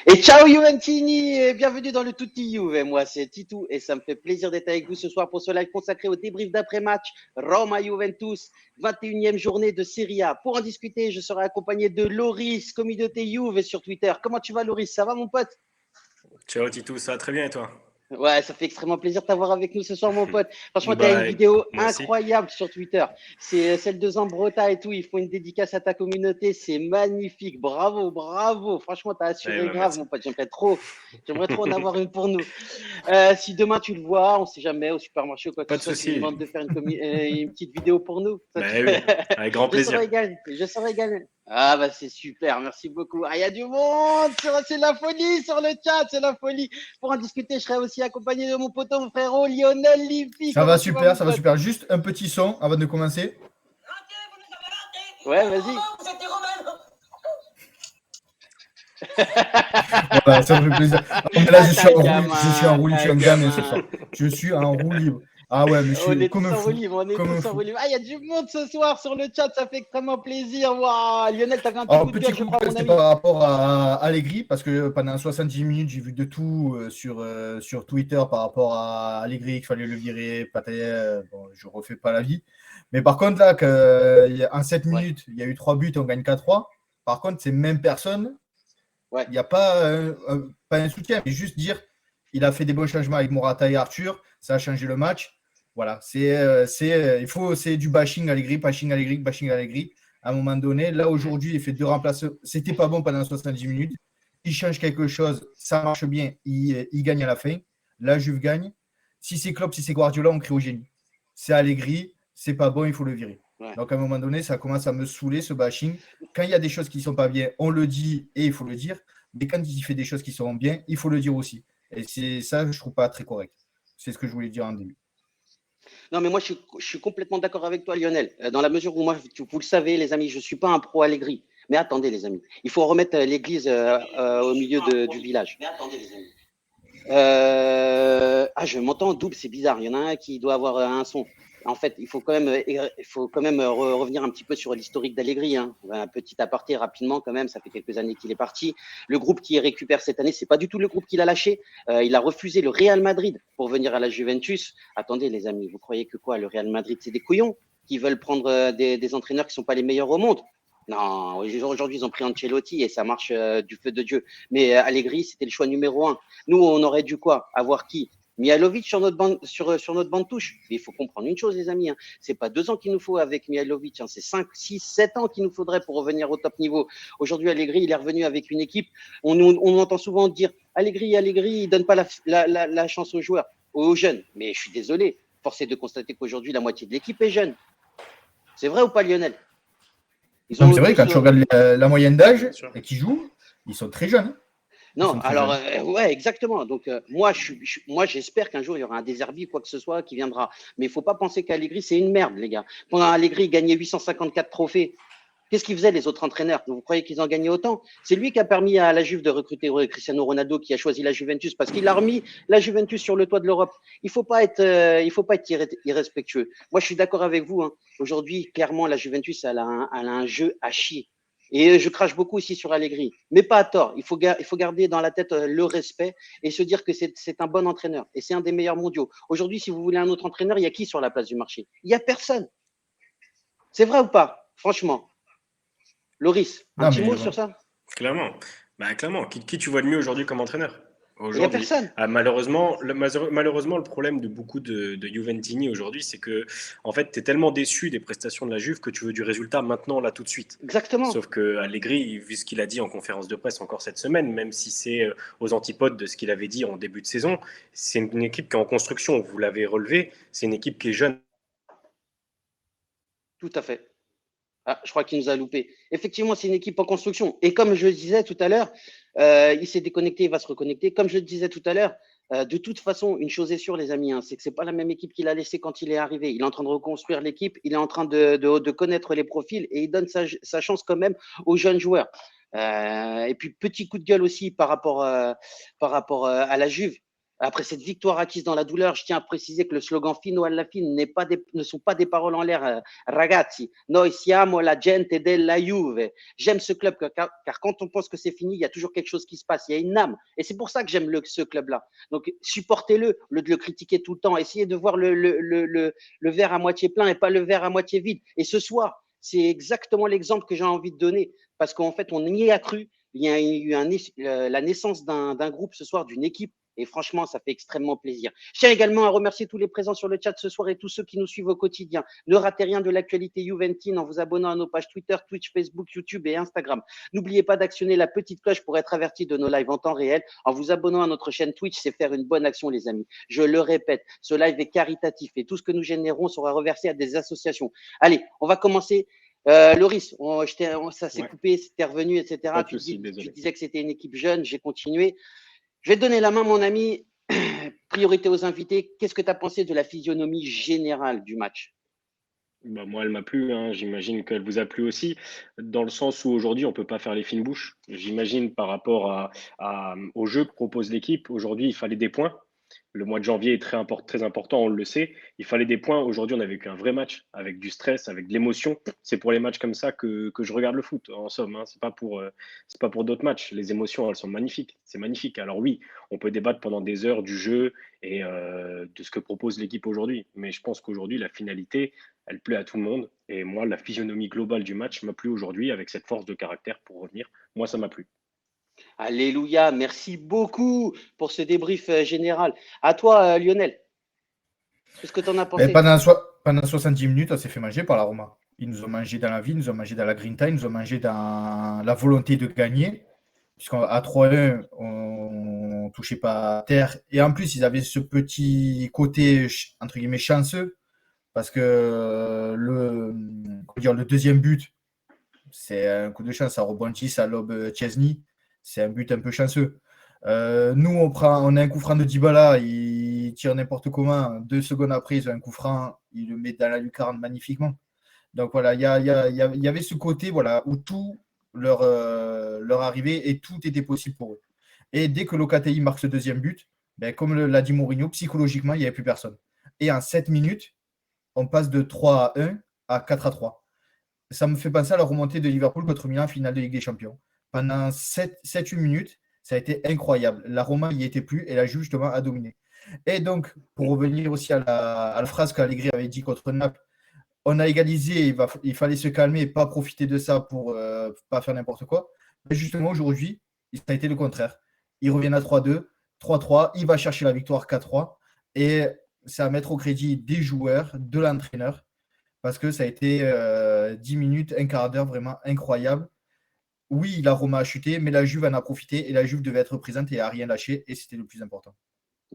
Et ciao Juventini et bienvenue dans le Tutti Juve. Moi c'est Titou et ça me fait plaisir d'être avec vous ce soir pour ce live consacré au débrief d'après-match Roma-Juventus, 21e journée de Serie A. Pour en discuter, je serai accompagné de Loris, communauté Juve sur Twitter. Comment tu vas Loris? Ça va mon pote? Ciao Titou, ça va très bien et toi? Ouais, ça fait extrêmement plaisir de t'avoir avec nous ce soir, mon pote. Franchement, tu as une Bah, vidéo moi aussi. incroyable sur Twitter. C'est celle de Zambrotta et tout. Ils font une dédicace à ta communauté. C'est magnifique. Bravo, bravo. Franchement, tu as assuré grave, Merci. mon pote. J'aimerais trop en avoir une pour nous. Si demain tu le vois, on ne sait jamais, au supermarché ou quoi que Pas ce de soit, tu lui souci. demandes de faire une petite vidéo pour nous. Bah oui, avec grand Je plaisir. serai égal. Je serai égal. Ah, bah, c'est super. Merci beaucoup. Ah, il y a du monde. C'est la folie sur le chat. C'est la folie. Pour en discuter, je serai aussi accompagné de mon poteau, mon frérot Lionel Lippi. Ça va Comment tu vas, super, mon ça va pote? super. Juste un petit son avant de commencer. Ouais, vas-y. Voilà, ça me fait plaisir. Non, mais là, Ah, je suis t'as un en roue, gamin, je suis en roue libre, je suis t'as un un gamin ce gamin. soir. Je suis en roue libre. Ah ouais, mais je On suis est comme tous un en roue fou. libre, on est Comme un tous en fou. roue libre. Ah, il y a du monde ce soir sur le chat, ça fait extrêmement plaisir. Waouh, Lionel, t'avais un petit Alors, coup de petit gueule, je coup de crois, gueule, mon c'est ami. par rapport à Allegri, parce que pendant 70 minutes, j'ai vu de tout sur Twitter par rapport à Allegri, qu'il fallait le virer, Pataille, bon, je refais pas la vie. Mais par contre, là, en 7 Ouais, minutes, il y a eu 3 buts, on gagne 4-3. Par contre, ces mêmes personnes, ouais. il n'y a pas, pas un soutien, mais juste dire il a fait des bons changements avec Morata et Arthur, ça a changé le match. Voilà, c'est du bashing Allegri, bashing Allegri, bashing Allegri. À un moment donné, là aujourd'hui, il fait 2 remplacements. C'était pas bon pendant 70 minutes. Il change quelque chose, ça marche bien, il gagne à la fin. La Juve gagne. Si c'est Klopp, si c'est Guardiola, on crie au génie. C'est Allegri, c'est pas bon, il faut le virer. Ouais. Donc à un moment donné, ça commence à me saouler ce bashing. Quand il y a des choses qui ne sont pas bien, on le dit et il faut le dire. Mais quand il fait des choses qui sont bien, il faut le dire aussi. Et c'est ça, je ne trouve pas très correct. C'est ce que je voulais dire en début. Non, mais moi, je suis complètement d'accord avec toi, Lionel. Dans la mesure où moi, vous le savez, les amis, je ne suis pas un pro Allegri. Mais attendez, les amis, il faut remettre l'église au milieu du village. Mais attendez, les amis. Ah, je m'entends en double, c'est bizarre. Il y en a un qui doit avoir un son. En fait, il faut quand même revenir un petit peu sur l'historique d'Allegri. Hein. Un petit aparté rapidement quand même. Ça fait quelques années qu'il est parti. Le groupe qui récupère cette année, c'est pas du tout le groupe qu'il a lâché. Il a refusé le Real Madrid pour venir à la Juventus. Attendez, les amis, vous croyez que quoi? Le Real Madrid, c'est des couillons qui veulent prendre des entraîneurs qui sont pas les meilleurs au monde? Non, aujourd'hui, ils ont pris Ancelotti et ça marche du feu de Dieu. Mais Allegri, c'était le choix numéro un. Nous, on aurait dû quoi? Avoir qui? Mihajlovic sur notre bande, sur notre banc de touche. Mais il faut comprendre une chose, les amis. Hein. C'est pas 2 ans qu'il nous faut avec Mihajlovic. Hein. C'est 5, 6, 7 ans qu'il nous faudrait pour revenir au top niveau. Aujourd'hui, Allegri, il est revenu avec une équipe. On entend souvent dire Allegri, il donne pas la chance aux joueurs, aux jeunes. Mais je suis désolé. Force est de constater qu'aujourd'hui, la moitié de l'équipe est jeune. C'est vrai ou pas, Lionel? Ils Non, ont mais c'est vrai, tous, quand tu regardes la moyenne d'âge Bien sûr. et qui jouent, ils sont très jeunes. Ils Non, sont très alors, jeunes. ouais, exactement. Donc, moi, moi, j'espère qu'un jour, il y aura un Deserbi ou quoi que ce soit qui viendra. Mais il ne faut pas penser qu'Allegri, c'est une merde, les gars. Pendant Allegri gagnait 854 trophées, qu'est-ce qu'ils faisaient, les autres entraîneurs? Vous croyez qu'ils en gagnaient autant? C'est lui qui a permis à la Juve de recruter Cristiano Ronaldo, qui a choisi la Juventus, parce qu'il a remis la Juventus sur le toit de l'Europe. Il ne faut pas être irrespectueux. Moi, je suis d'accord avec vous. Hein. Aujourd'hui, clairement, la Juventus, elle a un jeu à chier. Et je crache beaucoup aussi sur Allegri, mais pas à tort. Il faut garder dans la tête le respect et se dire que c'est un bon entraîneur et c'est un des meilleurs mondiaux. Aujourd'hui, si vous voulez un autre entraîneur, il y a qui sur la place du marché? Il n'y a personne. C'est vrai ou pas? Franchement. Loris, un Non, petit mais mot ouais. sur ça? Clairement. Bah, clairement. Qui tu vois de mieux aujourd'hui comme entraîneur? Il n'y a Aujourd'hui. personne. Malheureusement, le problème de beaucoup de Juventini aujourd'hui, c'est que en fait, tu es tellement déçu des prestations de la Juve que tu veux du résultat maintenant, là, tout de suite. Exactement. Sauf que Allegri, vu ce qu'il a dit en conférence de presse encore cette semaine, même si c'est aux antipodes de ce qu'il avait dit en début de saison, c'est une équipe qui est en construction. Vous l'avez relevé, c'est une équipe qui est jeune. Tout à fait. Ah, je crois qu'il nous a loupé. Effectivement, c'est une équipe en construction. Et comme je le disais tout à l'heure, il s'est déconnecté, il va se reconnecter. Comme je le disais tout à l'heure, de toute façon, une chose est sûre, les amis, hein, c'est que c'est pas la même équipe qu'il a laissée quand il est arrivé. Il est en train de reconstruire l'équipe, il est en train de connaître les profils et il donne sa chance quand même aux jeunes joueurs. Et puis, petit coup de gueule aussi par rapport à la Juve. Après cette victoire acquise dans la douleur, je tiens à préciser que le slogan Fino alla fine ne sont pas des paroles en l'air. Ragazzi, noi siamo la gente della Juve. J'aime ce club car quand on pense que c'est fini, il y a toujours quelque chose qui se passe. Il y a une âme. Et c'est pour ça que j'aime ce club-là. Donc, supportez-le, au lieu de le critiquer tout le temps. Essayez de voir le verre à moitié plein et pas le verre à moitié vide. Et ce soir, c'est exactement l'exemple que j'ai envie de donner parce qu'en fait, on y a cru. Il y a eu la naissance d'un groupe ce soir, d'une équipe. Et franchement, ça fait extrêmement plaisir. Je tiens également à remercier tous les présents sur le chat ce soir et tous ceux qui nous suivent au quotidien. Ne ratez rien de l'actualité juventine en vous abonnant à nos pages Twitter, Twitch, Facebook, YouTube et Instagram. N'oubliez pas d'actionner la petite cloche pour être averti de nos lives en temps réel. En vous abonnant à notre chaîne Twitch, c'est faire une bonne action, les amis. Je le répète, ce live est caritatif et tout ce que nous générons sera reversé à des associations. Allez, on va commencer. Loris, ça s'est coupé, c'était revenu, etc. Tu disais que c'était une équipe jeune, j'ai continué. Je vais te donner la main, mon ami. Priorité aux invités. Qu'est-ce que tu as pensé de la physionomie générale du match? Bah, moi, elle m'a plu, hein. J'imagine qu'elle vous a plu aussi, dans le sens où aujourd'hui, on ne peut pas faire les fines bouches. J'imagine par rapport au jeu que propose l'équipe, aujourd'hui, il fallait des points. Le mois de janvier est très important, on le sait. Il fallait des points. Aujourd'hui, on a vécu un vrai match avec du stress, avec de l'émotion. C'est pour les matchs comme ça que je regarde le foot, en somme, hein. C'est pas pour d'autres matchs. Les émotions, elles sont magnifiques. C'est magnifique. Alors oui, on peut débattre pendant des heures du jeu et de ce que propose l'équipe aujourd'hui. Mais je pense qu'aujourd'hui, la finalité, elle plaît à tout le monde. Et moi, la physionomie globale du match m'a plu aujourd'hui avec cette force de caractère pour revenir. Moi, ça m'a plu. Alléluia, merci beaucoup pour ce débrief général. À toi, Lionel, qu'est-ce que tu en as pensé? Pendant 70 minutes, on s'est fait manger par la Roma. Ils nous ont mangé dans la vie, ils nous ont mangé dans la grinta, ils nous ont mangé dans la volonté de gagner. Puisqu'à 3-1, on ne touchait pas à terre. Et en plus, ils avaient ce petit côté, entre guillemets, chanceux. Parce que le deuxième but, c'est un coup de chance, ça rebondit, ça lobe Chesney. C'est un but un peu chanceux. Nous, on a un coup franc de Dybala, il tire n'importe comment. 2 secondes après, ils ont un coup franc, il le met dans la lucarne magnifiquement. Donc voilà, il y avait ce côté voilà, où tout leur arrivait et tout était possible pour eux. Et dès que Locatelli marque ce deuxième but, comme l'a dit Mourinho, psychologiquement, il n'y avait plus personne. Et en 7 minutes, on passe de 3-1 à 4-3. Ça me fait penser à la remontée de Liverpool contre Milan en finale de Ligue des Champions. Pendant 7-8 minutes, ça a été incroyable. La Roma n'y était plus et la Juve, justement, a dominé. Et donc, pour revenir aussi à la phrase qu'Allegri avait dit contre Naples, on a égalisé, il fallait se calmer et pas profiter de ça pour pas faire n'importe quoi. Mais justement, aujourd'hui, ça a été le contraire. Ils reviennent à 3-2, 3-3, il va chercher la victoire 4-3 et c'est à mettre au crédit des joueurs, de l'entraîneur, parce que ça a été 10 minutes, un quart d'heure vraiment incroyable. Oui, la Roma a chuté, mais la Juve en a profité et la Juve devait être présente et n'a rien lâché et c'était le plus important.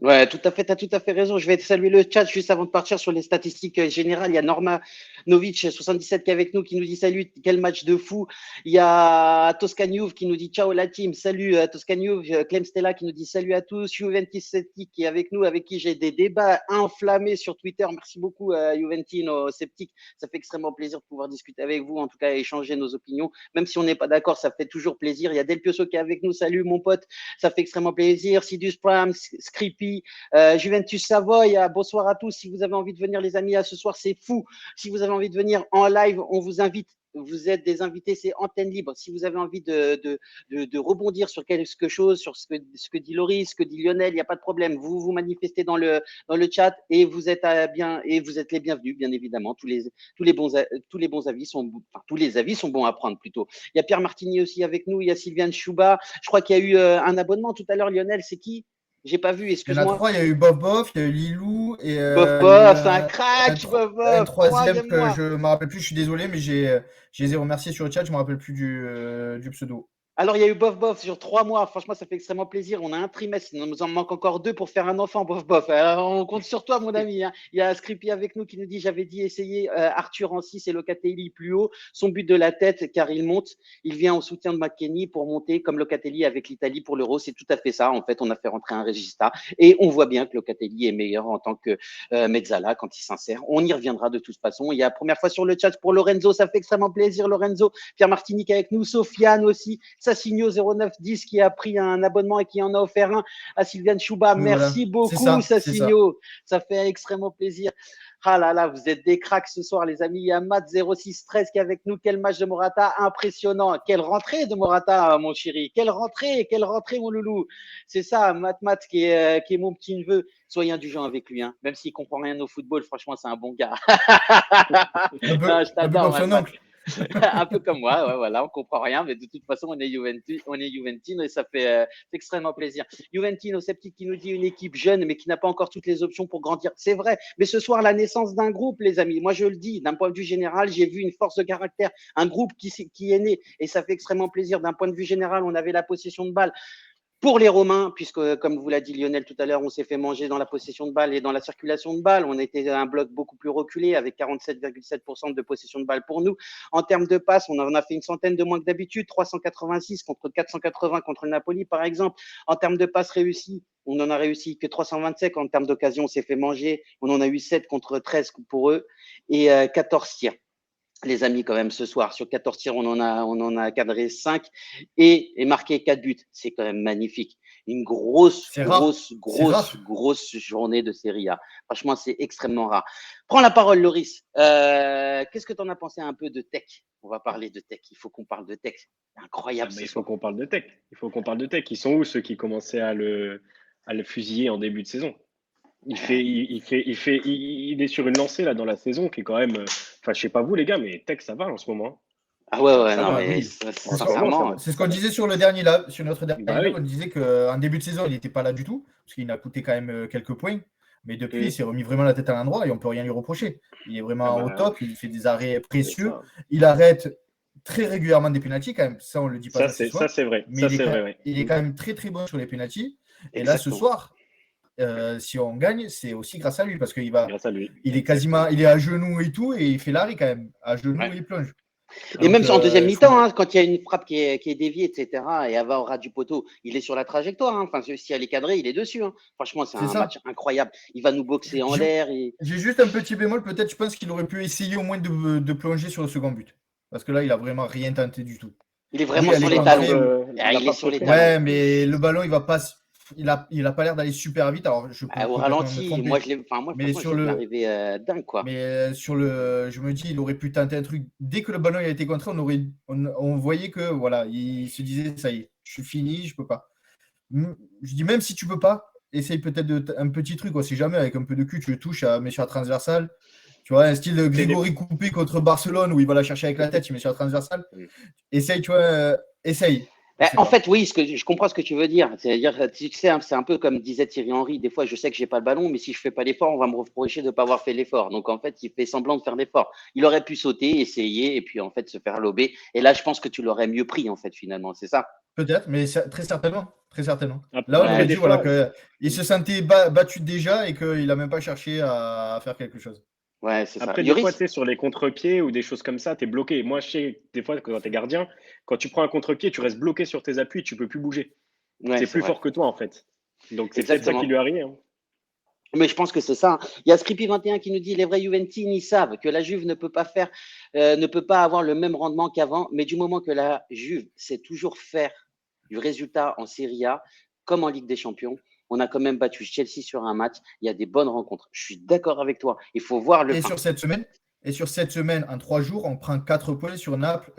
Ouais, tout à fait, tu as tout à fait raison. Je vais saluer le chat juste avant de partir sur les statistiques générales. Il y a Norma Novic 77 qui est avec nous, qui nous dit salut, quel match de fou. Il y a Toscaniouf qui nous dit ciao la team, salut Toscaniouf, Clem Stella qui nous dit salut à tous, Juventus Sceptique qui est avec nous, avec qui j'ai des débats inflammés sur Twitter. Merci beaucoup Juventino Sceptique, ça fait extrêmement plaisir de pouvoir discuter avec vous, en tout cas échanger nos opinions, même si on n'est pas d'accord, ça fait toujours plaisir. Il y a Del Pioso qui est avec nous, salut mon pote, ça fait extrêmement plaisir. Sidus Prime, Scrippy, Juventus Savoie, bonsoir à tous. Si vous avez envie de venir, les amis, ce soir, c'est fou. Si vous avez envie de venir en live, on vous invite vous êtes des invités, c'est antenne libre. Si vous avez envie de rebondir sur quelque chose, sur ce que dit Loris, ce que dit Lionel, il n'y a pas de problème. Vous vous manifestez dans le chat et vous êtes vous êtes les bienvenus, bien évidemment. Tous les bons avis tous les avis sont bons à prendre plutôt. Il y a Pierre Martini aussi avec nous, il y a Sylviane Chouba. Je crois qu'il y a eu un abonnement tout à l'heure, Lionel, c'est qui? J'ai pas vu, excuse-moi. Il y en a 3, il y a eu Bof, il y a eu Lilou et Bof, c'est un crack, Bof. un troisième que je ne me rappelle plus, je suis désolé, mais je les ai remerciés sur le chat, je ne me rappelle plus du pseudo. Alors, il y a eu Bof sur 3 mois. Franchement, ça fait extrêmement plaisir. On a un trimestre. Il nous en manque encore 2 pour faire un enfant, Bof. Alors, on compte sur toi, mon ami. Hein. Il y a Scrippy avec nous qui nous dit, j'avais dit essayer Arthur en 6 et Locatelli plus haut. Son but de la tête, car il monte. Il vient au soutien de McKennie pour monter comme Locatelli avec l'Italie pour l'Euro. C'est tout à fait ça. En fait, on a fait rentrer un Regista. Et on voit bien que Locatelli est meilleur en tant que Mezzala quand il s'insère. On y reviendra de toute façon. Il y a la première fois sur le chat pour Lorenzo. Ça fait extrêmement plaisir, Lorenzo. Pierre Martinique avec nous. Sofiane aussi. Sassigno 0910 qui a pris un abonnement et qui en a offert un à Sylviane Chouba. Oui, Merci voilà. beaucoup, Sassigno. Ça fait extrêmement plaisir. Ah là là, vous êtes des cracks ce soir, les amis. Il y a Matt 0613 qui est avec nous. Quel match de Morata impressionnant. Quelle rentrée de Morata, mon chéri. Quelle rentrée, mon loulou. C'est ça, Matt qui est mon petit neveu. Soyez indulgents avec lui, hein. Même s'il comprend rien au football, franchement, c'est un bon gars. Je t'adore, Matt. Un peu comme moi, ouais, voilà, on comprend rien, mais de toute façon, on est Juventino et ça fait extrêmement plaisir. Juventino, sceptique qui nous dit une équipe jeune, mais qui n'a pas encore toutes les options pour grandir. C'est vrai, mais ce soir, la naissance d'un groupe, les amis, moi je le dis, d'un point de vue général, j'ai vu une force de caractère, un groupe qui est né et ça fait extrêmement plaisir. D'un point de vue général, on avait la possession de balle. Pour les Romains, puisque comme vous l'a dit Lionel tout à l'heure, on s'est fait manger dans la possession de balle et dans la circulation de balle. On était un bloc beaucoup plus reculé avec 47,7% de possession de balle pour nous. En termes de passes, on en a fait une centaine de moins que d'habitude, 386 contre 480 contre le Napoli par exemple. En termes de passes réussies, on n'en a réussi que 325. En termes d'occasion, on s'est fait manger. On en a eu 7 contre 13 pour eux et 14 tirs. Les amis, quand même, ce soir, sur 14 tirs, on en a cadré 5 et marqué 4 buts. C'est quand même magnifique. Une grosse journée de Serie A. Franchement, c'est extrêmement rare. Prends la parole, Loris. Qu'est-ce que tu en as pensé un peu de tech? On va parler de tech. Il faut qu'on parle de tech. Incroyable. Il faut qu'on parle de tech. Ils sont où ceux qui commençaient à le fusiller en début de saison? Il est sur une lancée là dans la saison qui est quand même. Enfin, je sais pas vous les gars, mais tech ça va en ce moment. Ah ouais, non, va, mais oui. sincèrement. C'est ce qu'on disait sur le dernier live, sur notre dernier Bah live, oui. on disait qu'en début de saison, il n'était pas là du tout, parce qu'il a coûté quand même quelques points. Mais depuis, il s'est remis vraiment la tête à l'endroit et on ne peut rien lui reprocher. Il est vraiment au top, il fait des arrêts précieux. Il arrête très régulièrement des pénaltys quand même. Ça, on ne le dit pas. Ça, c'est vrai. Mais il est quand même très très bon sur les pénaltys. Et là, ce soir, si on gagne, c'est aussi grâce à lui parce qu'il est à genoux et tout et il fait l'arrêt quand même. À genoux, il plonge. Et même en deuxième mi-temps, hein, quand il y a une frappe qui est déviée, etc., et Ava au ras du poteau, il est sur la trajectoire. Hein. Enfin, si elle est cadrée, il est dessus. Hein. Franchement, c'est un match incroyable. Il va nous boxer en l'air. J'ai juste un petit bémol, peut-être, je pense qu'il aurait pu essayer au moins de plonger sur le second but. Parce que là, il a vraiment rien tenté du tout. Il est vraiment sur les talons. Il est sur les talons. Ouais, mais le ballon, il va pas. Il a pas l'air d'aller super vite. Alors, au ralenti, moi, mais sur le arrivé dingue, quoi. Mais je me dis, il aurait pu tenter un truc. Dès que le ballon a été contré, on voyait que voilà, il se disait, ça y est, je suis fini, je peux pas. Je dis, même si tu peux pas, essaye peut-être un petit truc, on sait jamais, avec un peu de cul, tu le touches, mais sur la transversale. Tu vois, un style de Grégory Coupé contre Barcelone où il va la chercher avec la tête, il met sur la transversale. Essaye, tu vois, essaye. En fait, oui, je comprends ce que tu veux dire. C'est-à-dire, tu sais, c'est un peu comme disait Thierry Henry. Des fois, je sais que j'ai pas le ballon, mais si je fais pas l'effort, on va me reprocher de ne pas avoir fait l'effort. Donc, en fait, il fait semblant de faire l'effort. Il aurait pu sauter, essayer, et puis en fait se faire lober. Et là, je pense que tu l'aurais mieux pris, en fait, finalement. C'est ça? Peut-être, mais très certainement. Très certainement. Là, on aurait dit qu'il se sentait battu déjà et qu'il n'a même pas cherché à faire quelque chose. Ouais, c'est ça. Après, des fois, tu sais, sur les contre-pieds ou des choses comme ça, tu es bloqué. Moi, je sais, des fois, quand tu es gardien, quand tu prends un contre-pied, tu restes bloqué sur tes appuis, tu peux plus bouger. C'est plus fort que toi, en fait. Donc, c'est peut-être ça qui lui est arrivé. Hein. Mais je pense que c'est ça. Il y a Scrippy21 qui nous dit les vrais Juventini savent que la Juve ne peut pas avoir le même rendement qu'avant, mais du moment que la Juve sait toujours faire du résultat en Serie A, comme en Ligue des Champions, on a quand même battu Chelsea sur un match. Il y a des bonnes rencontres. Je suis d'accord avec toi. Il faut voir Et sur cette semaine, Et sur cette semaine, en 3 jours, on prend 4 points sur Naples,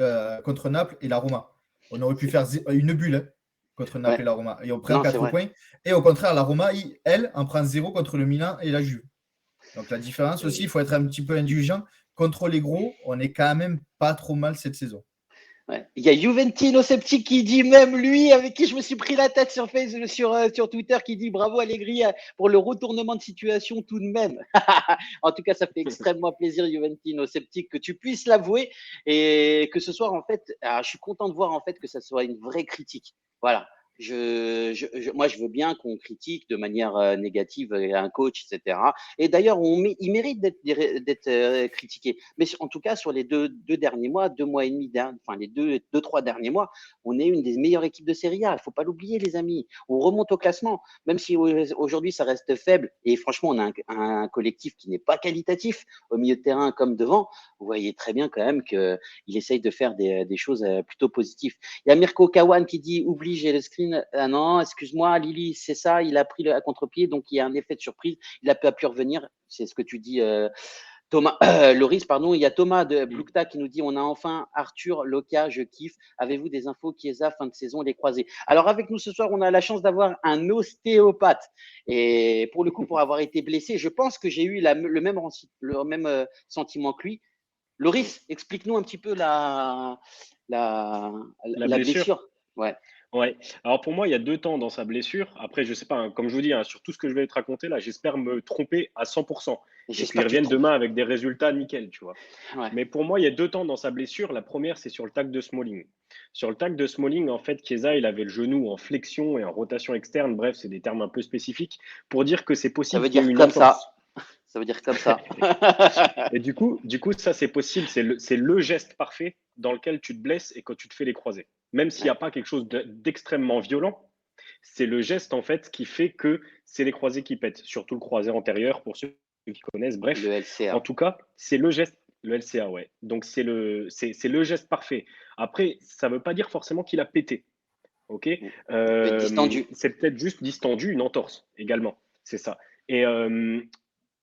contre Naples et la Roma. On aurait pu faire une bulle contre Naples Ouais. et la Roma. Et on prend Non, c'est 4 vrai. points. Et au contraire, la Roma, elle, en prend 0 contre le Milan et la Juve. Donc la différence aussi, il faut être un petit peu indulgent. Contre les gros, on n'est quand même pas trop mal cette saison. Ouais. Il y a Juventino Sceptique qui dit, même lui, avec qui je me suis pris la tête sur Facebook, sur Twitter, qui dit bravo Allegri pour le retournement de situation tout de même. En tout cas, ça fait extrêmement plaisir, Juventino Sceptique, que tu puisses l'avouer et que ce soir, en fait, je suis content de voir en fait que ça soit une vraie critique. Voilà. Moi, je veux bien qu'on critique de manière négative un coach, etc. Et d'ailleurs, il mérite d'être critiqué. Mais en tout cas, sur les deux derniers mois, 2 mois et demi, enfin les deux, 3 derniers mois, on est une des meilleures équipes de Serie A. Il ne faut pas l'oublier, les amis. On remonte au classement, même si aujourd'hui ça reste faible. Et franchement, on a un collectif qui n'est pas qualitatif au milieu de terrain comme devant. Vous voyez très bien quand même qu'il essaye de faire des choses plutôt positives. Il y a Mirko Kawan qui dit oublie, j'ai le screen. Ah non, excuse-moi, Lily, c'est ça, il a pris à contre-pied, donc il y a un effet de surprise. Il a pu revenir. C'est ce que tu dis, Thomas, Loris, pardon. Il y a Thomas de Blukta qui nous dit on a enfin Arthur, Loka, je kiffe. Avez-vous des infos Chiesa, fin de saison, les croisés? Alors, avec nous ce soir, on a la chance d'avoir un ostéopathe. Et pour le coup, pour avoir été blessé, je pense que j'ai eu le même sentiment que lui. Loris, explique-nous un petit peu la blessure. blessure. Ouais. Ouais. Alors pour moi, il y a 2 temps dans sa blessure. Après, je sais pas, hein, comme je vous dis, hein, sur tout ce que je vais te raconter là, j'espère me tromper à 100%. Et puis ils J'espère que tu te reviennent trompes. demain avec des résultats nickel, tu vois. Ouais. Mais pour moi, il y a 2 temps dans sa blessure. La première, c'est sur le tacle de Smalling. Sur le tacle de Smalling, en fait, Chiesa, il avait le genou en flexion et en rotation externe. Bref, c'est des termes un peu spécifiques pour dire que c'est Ça possible veut qu'il y ait dire une comme ça. entorse. Ça veut dire comme ça. Et du coup, ça, c'est possible. C'est le geste parfait dans lequel tu te blesses et quand tu te fais les croisés. Même s'il n'y a pas quelque chose d'extrêmement violent, c'est le geste en fait qui fait que c'est les croisés qui pètent, surtout le croisé antérieur pour ceux qui connaissent. Bref, Le LCA. en tout cas, c'est le geste, le LCA, ouais. Donc c'est le geste parfait. Après, ça ne veut pas dire forcément qu'il a pété. Ok, Distendu. c'est peut-être juste distendu, une entorse également. C'est ça. Et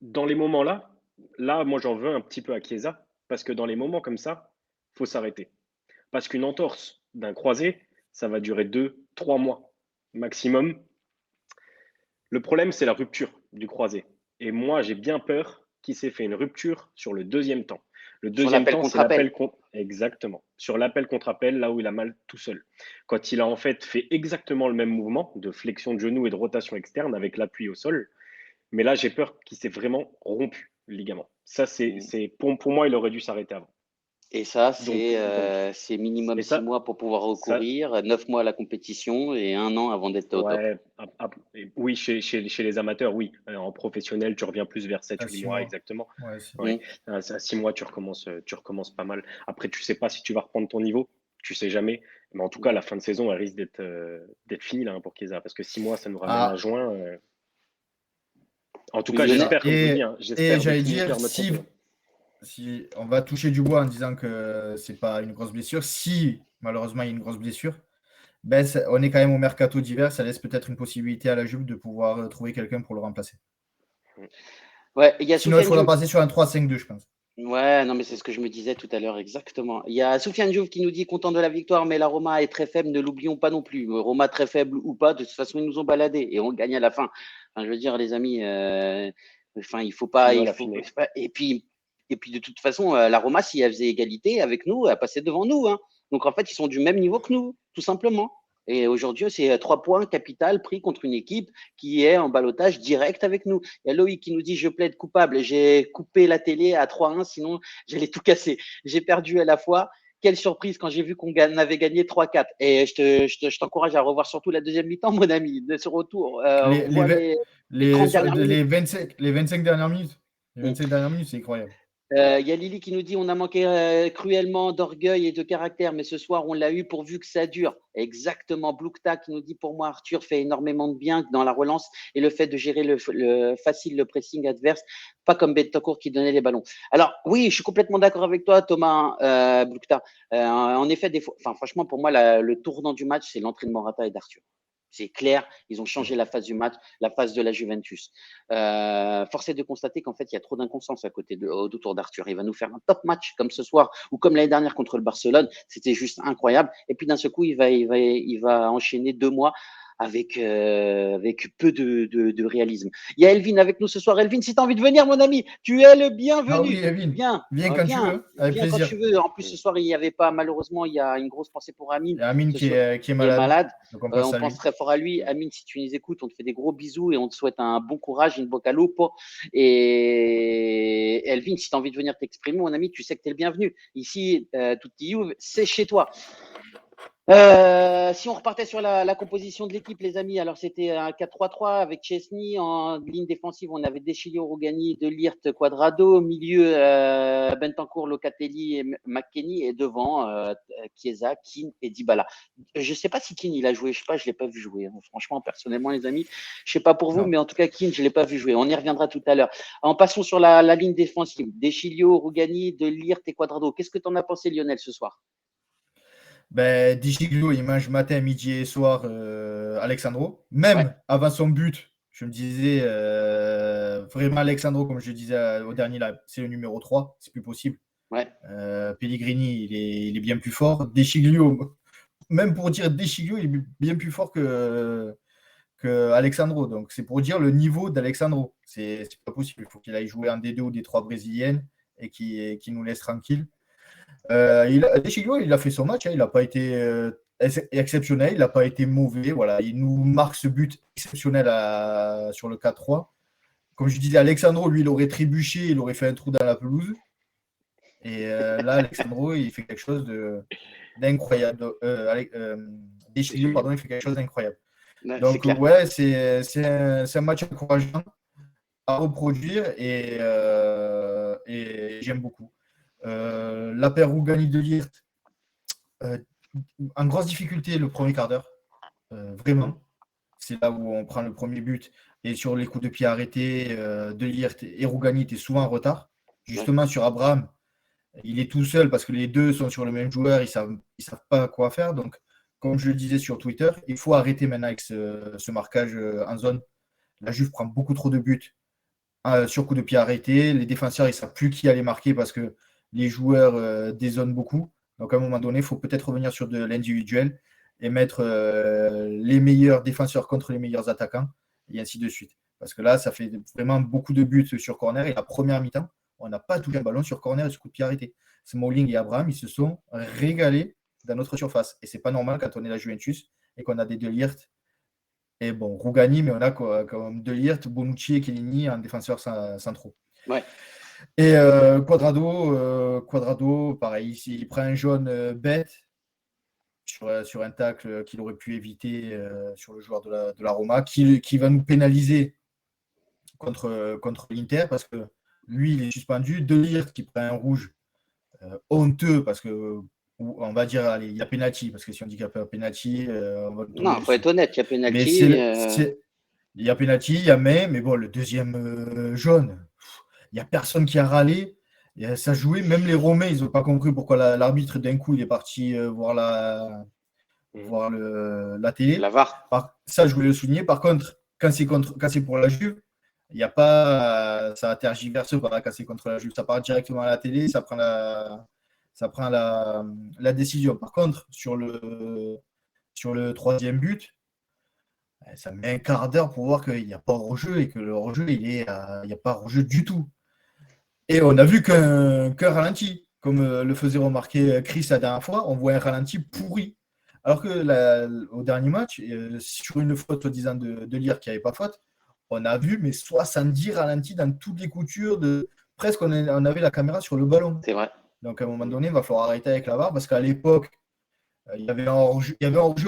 dans les moments là, moi j'en veux un petit peu à Chiesa parce que dans les moments comme ça, faut s'arrêter. Parce qu'une entorse d'un croisé, ça va durer 2-3 mois maximum. Le problème, c'est la rupture du croisé. Et moi, j'ai bien peur qu'il s'est fait une rupture sur le deuxième temps. Le Sur deuxième l'appel temps, contre c'est l'appel appel. contre. Exactement. Sur l'appel contre appel, là où il a mal tout seul. Quand il a en fait fait exactement le même mouvement de flexion de genou et de rotation externe avec l'appui au sol. Mais là, j'ai peur qu'il s'est vraiment rompu le ligament. Ça, pour moi, il aurait dû s'arrêter avant. Et ça, Donc, c'est minimum et 6 ça, mois pour pouvoir ça, recourir, 9 mois à la compétition et 1 an avant d'être au top. ouais, oui, chez les amateurs, oui. En professionnel, tu reviens plus vers À 7-8 6 mois, mois. exactement. Ouais, c'est Ouais. À 6 mois, tu recommences pas mal. Après, tu sais pas si tu vas reprendre ton niveau, tu sais jamais. Mais en tout cas, la fin de saison, elle risque d'être finie là, pour Chiesa, parce que 6 mois, ça nous ramène à Ah, juin. En tout Oui, cas, Lionel. j'espère, comme je vous dis, hein, et j'espère de j'allais tout mon dire, cœur me tromper. si on va toucher du bois en disant que c'est pas une grosse blessure, si malheureusement il y a une grosse blessure, ben, on est quand même au mercato d'hiver, ça laisse peut-être une possibilité à la Juve de pouvoir trouver quelqu'un pour le remplacer. Ouais, il y a Sinon, il Soufiane faudra Diouf. passer sur un 3-5-2, je pense. Ouais, non, mais c'est ce que je me disais tout à l'heure, exactement. Il y a Soufiane Diouf qui nous dit content de la victoire, mais la Roma est très faible, ne l'oublions pas non plus. Roma très faible ou pas, de toute façon, ils nous ont baladés et on gagne à la fin. Enfin, je veux dire, les amis, enfin, il faut pas, Finole affinée. et puis, de toute façon, la Roma, si elle faisait égalité avec nous, elle passait devant nous, hein. Donc, en fait, ils sont du même niveau que nous, tout simplement. Et aujourd'hui, c'est 3 points capital pris contre une équipe qui est en ballottage direct avec nous. Il y a Loïc qui nous dit je plaide coupable. J'ai coupé la télé à 3-1, sinon j'allais tout casser. J'ai perdu à la fois. Quelle surprise quand j'ai vu qu'on avait gagné 3-4. Et je t'encourage à revoir surtout la deuxième mi-temps, mon ami, de ce retour. Les, Revois les, les 30 dernières minutes. 25 dernières minutes. Les Mm. 25 dernières minutes, c'est incroyable. Il y a Lily qui nous dit on a manqué cruellement d'orgueil et de caractère, mais ce soir on l'a eu pourvu que ça dure. Exactement. Blukta qui nous dit pour moi Arthur fait énormément de bien dans la relance et le fait de gérer le pressing adverse, pas comme Bentancur qui donnait les ballons. Alors oui, je suis complètement d'accord avec toi Thomas Blukta. En effet, des fois, enfin franchement pour moi le tournant du match c'est l'entrée de Morata et d'Arthur. C'est clair, ils ont changé la phase du match, la phase de la Juventus. Force est de constater qu'en fait, il y a trop d'inconstance autour d'Arthur. Il va nous faire un top match comme ce soir ou comme l'année dernière contre le Barcelone. C'était juste incroyable. Et puis d'un seul coup, il va enchaîner 2 mois avec peu de réalisme. Il y a Elvin avec nous ce soir. Elvin, si tu as envie de venir, mon ami, tu es le bienvenu. Ah oui, Elvin. Viens, Viens quand tu veux, avec viens quand plaisir. tu veux. En plus, ce soir, il n'y avait pas, malheureusement, il y a une grosse pensée pour Amine. Il y a Amine qui est Qui est malade. malade. Donc on On pense très fort à lui. Amine, si tu nous écoutes, on te fait des gros bisous et on te souhaite un bon courage, une bocca al lupo. Et Elvin, si tu as envie de venir t'exprimer, mon ami, tu sais que tu es le bienvenu. Ici, Tutti Juve, c'est chez toi. Si on repartait sur la composition de l'équipe, les amis, alors c'était un 4-3-3 avec Chesney. En ligne défensive, on avait Deschilio, Rougani, De Ligt, Quadrado. Au milieu, Bentancur, Locatelli et McKennie. Et devant, Chiesa, Keane et Dybala. Je ne sais pas si Keane il a joué, je sais pas, je ne l'ai pas vu jouer. Franchement, personnellement, les amis, je ne sais pas pour vous, mais en tout cas, Keane, je ne l'ai pas vu jouer. On y reviendra tout à l'heure. En passant sur la ligne défensive, Deschilio, Rougani, De Ligt et Quadrado. Qu'est-ce que tu en as pensé, Lionel, ce soir? Dichiglo, il mange matin, midi et soir Alexandro. Même avant son but, je me disais vraiment Alexandro, comme je disais au dernier live, c'est le numéro 3, c'est plus possible. Pellegrini, il est bien plus fort. Deschilio, même pour dire Deschilio, il est bien plus fort que Alexandro. Donc c'est pour dire le niveau d'Alexandro. C'est pas possible. Il faut qu'il aille jouer en D2 ou D3 brésilienne et qu'il nous laisse tranquille. Deschilio, il a fait son match, hein, il n'a pas été exceptionnel, il n'a pas été mauvais. Voilà, il nous marque ce but exceptionnel sur le 4-3. Comme je disais, Alexandro, lui, il aurait trébuché, il aurait fait un trou dans la pelouse. Et là, Alexandro, il fait quelque chose d'incroyable. Deschilio, pardon, il fait quelque chose d'incroyable. Donc, ouais, c'est un match encourageant à reproduire et j'aime beaucoup. La paire Rougani de Ligt en grosse difficulté le premier quart d'heure. Vraiment. C'est là où on prend le premier but. Et sur les coups de pied arrêtés, de Ligt et Rougani étaient souvent en retard. Justement, sur Abraham, il est tout seul parce que les deux sont sur le même joueur. Ils savent pas quoi faire. Donc, comme je le disais sur Twitter, il faut arrêter maintenant avec ce marquage en zone. La Juve prend beaucoup trop de buts sur coup de pied arrêté. Les défenseurs, ils ne savent plus qui aller marquer parce que les joueurs dézonent beaucoup. Donc, à un moment donné, il faut peut-être revenir sur de l'individuel et mettre les meilleurs défenseurs contre les meilleurs attaquants et ainsi de suite. Parce que là, ça fait vraiment beaucoup de buts sur corner. Et la première mi-temps, on n'a pas touché un ballon sur corner et sur coup de pied arrêté. Smalling et Abraham, ils se sont régalés dans notre surface. Et ce n'est pas normal quand on est la Juventus et qu'on a des De Ligt et bon, Rougani, mais on a comme De Ligt, Bonucci et Chiellini en défenseurs centraux. Ouais. Et Quadrado, pareil, il prend un jaune bête sur un tacle qu'il aurait pu éviter sur le joueur de la Roma, qui va nous pénaliser contre l'Inter, parce que lui, il est suspendu. De Ligt qui prend un rouge honteux, parce que on va dire, allez, il y a penalty, parce que si on dit qu'il n'y a pas penalty, on va non, il faut être honnête, il y a penalty. Il y a penalty, il y a mais bon, le deuxième jaune, il n'y a personne qui a râlé. Et ça jouait, même les Romains, ils n'ont pas compris pourquoi l'arbitre, d'un coup, il est parti voir la télé. La VAR. Ça, je voulais le souligner. Par contre, quand c'est pour la Juve, il n'y a pas. Ça tergiverse pas quand c'est contre la Juve. Ça part directement à la télé, ça prend la décision. Par contre, sur le troisième but, ça met un quart d'heure pour voir qu'il n'y a pas hors-jeu et que le hors-jeu, il n'y a pas hors-jeu du tout. Et on a vu qu'un ralenti, comme le faisait remarquer Chris la dernière fois, on voit un ralenti pourri. Alors que au dernier match, sur une faute soi-disant de Ligt qui n'avait pas faute, on a vu 70 ralentis dans toutes les coutures. Presque on avait la caméra sur le ballon. C'est vrai. Donc à un moment donné, il va falloir arrêter avec la VAR parce qu'à l'époque, il y avait un hors-jeu,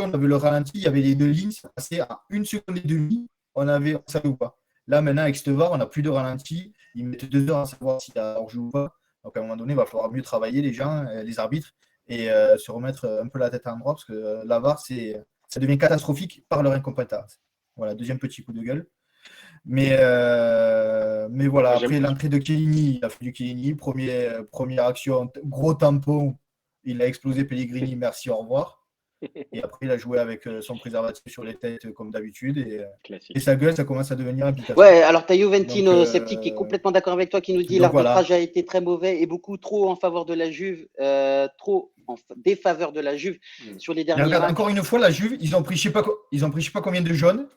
on avait le ralenti, il y avait les deux lignes, ça passait à 1 seconde et demie, on savait ou pas. Là, maintenant, avec cette VAR, on n'a plus de ralenti. Ils mettent 2 heures à savoir s'il y a hors-jeu ou pas. Donc, à un moment donné, il va falloir mieux travailler les gens, les arbitres, et se remettre un peu la tête à l'endroit parce que la VAR, ça devient catastrophique par leur incompétence. Voilà, deuxième petit coup de gueule. Mais voilà, après l'entrée de Chiellini, il a fait du Chiellini. Première action, gros tampon, il a explosé Pellegrini, merci, au revoir. Et après, il a joué avec son préservatif sur les têtes comme d'habitude. Et Classique. sa gueule, ça commence à devenir implicatif. Ouais, alors tu as Juventino Donc, Sceptique qui est complètement d'accord avec toi, qui nous dit donc voilà. l'arbitrage a été très mauvais et beaucoup trop en faveur de la Juve, trop en défaveur de la Juve sur les Mais derniers regarde, matchs. encore une fois, la Juve, ils ont pris je sais pas combien de jaunes.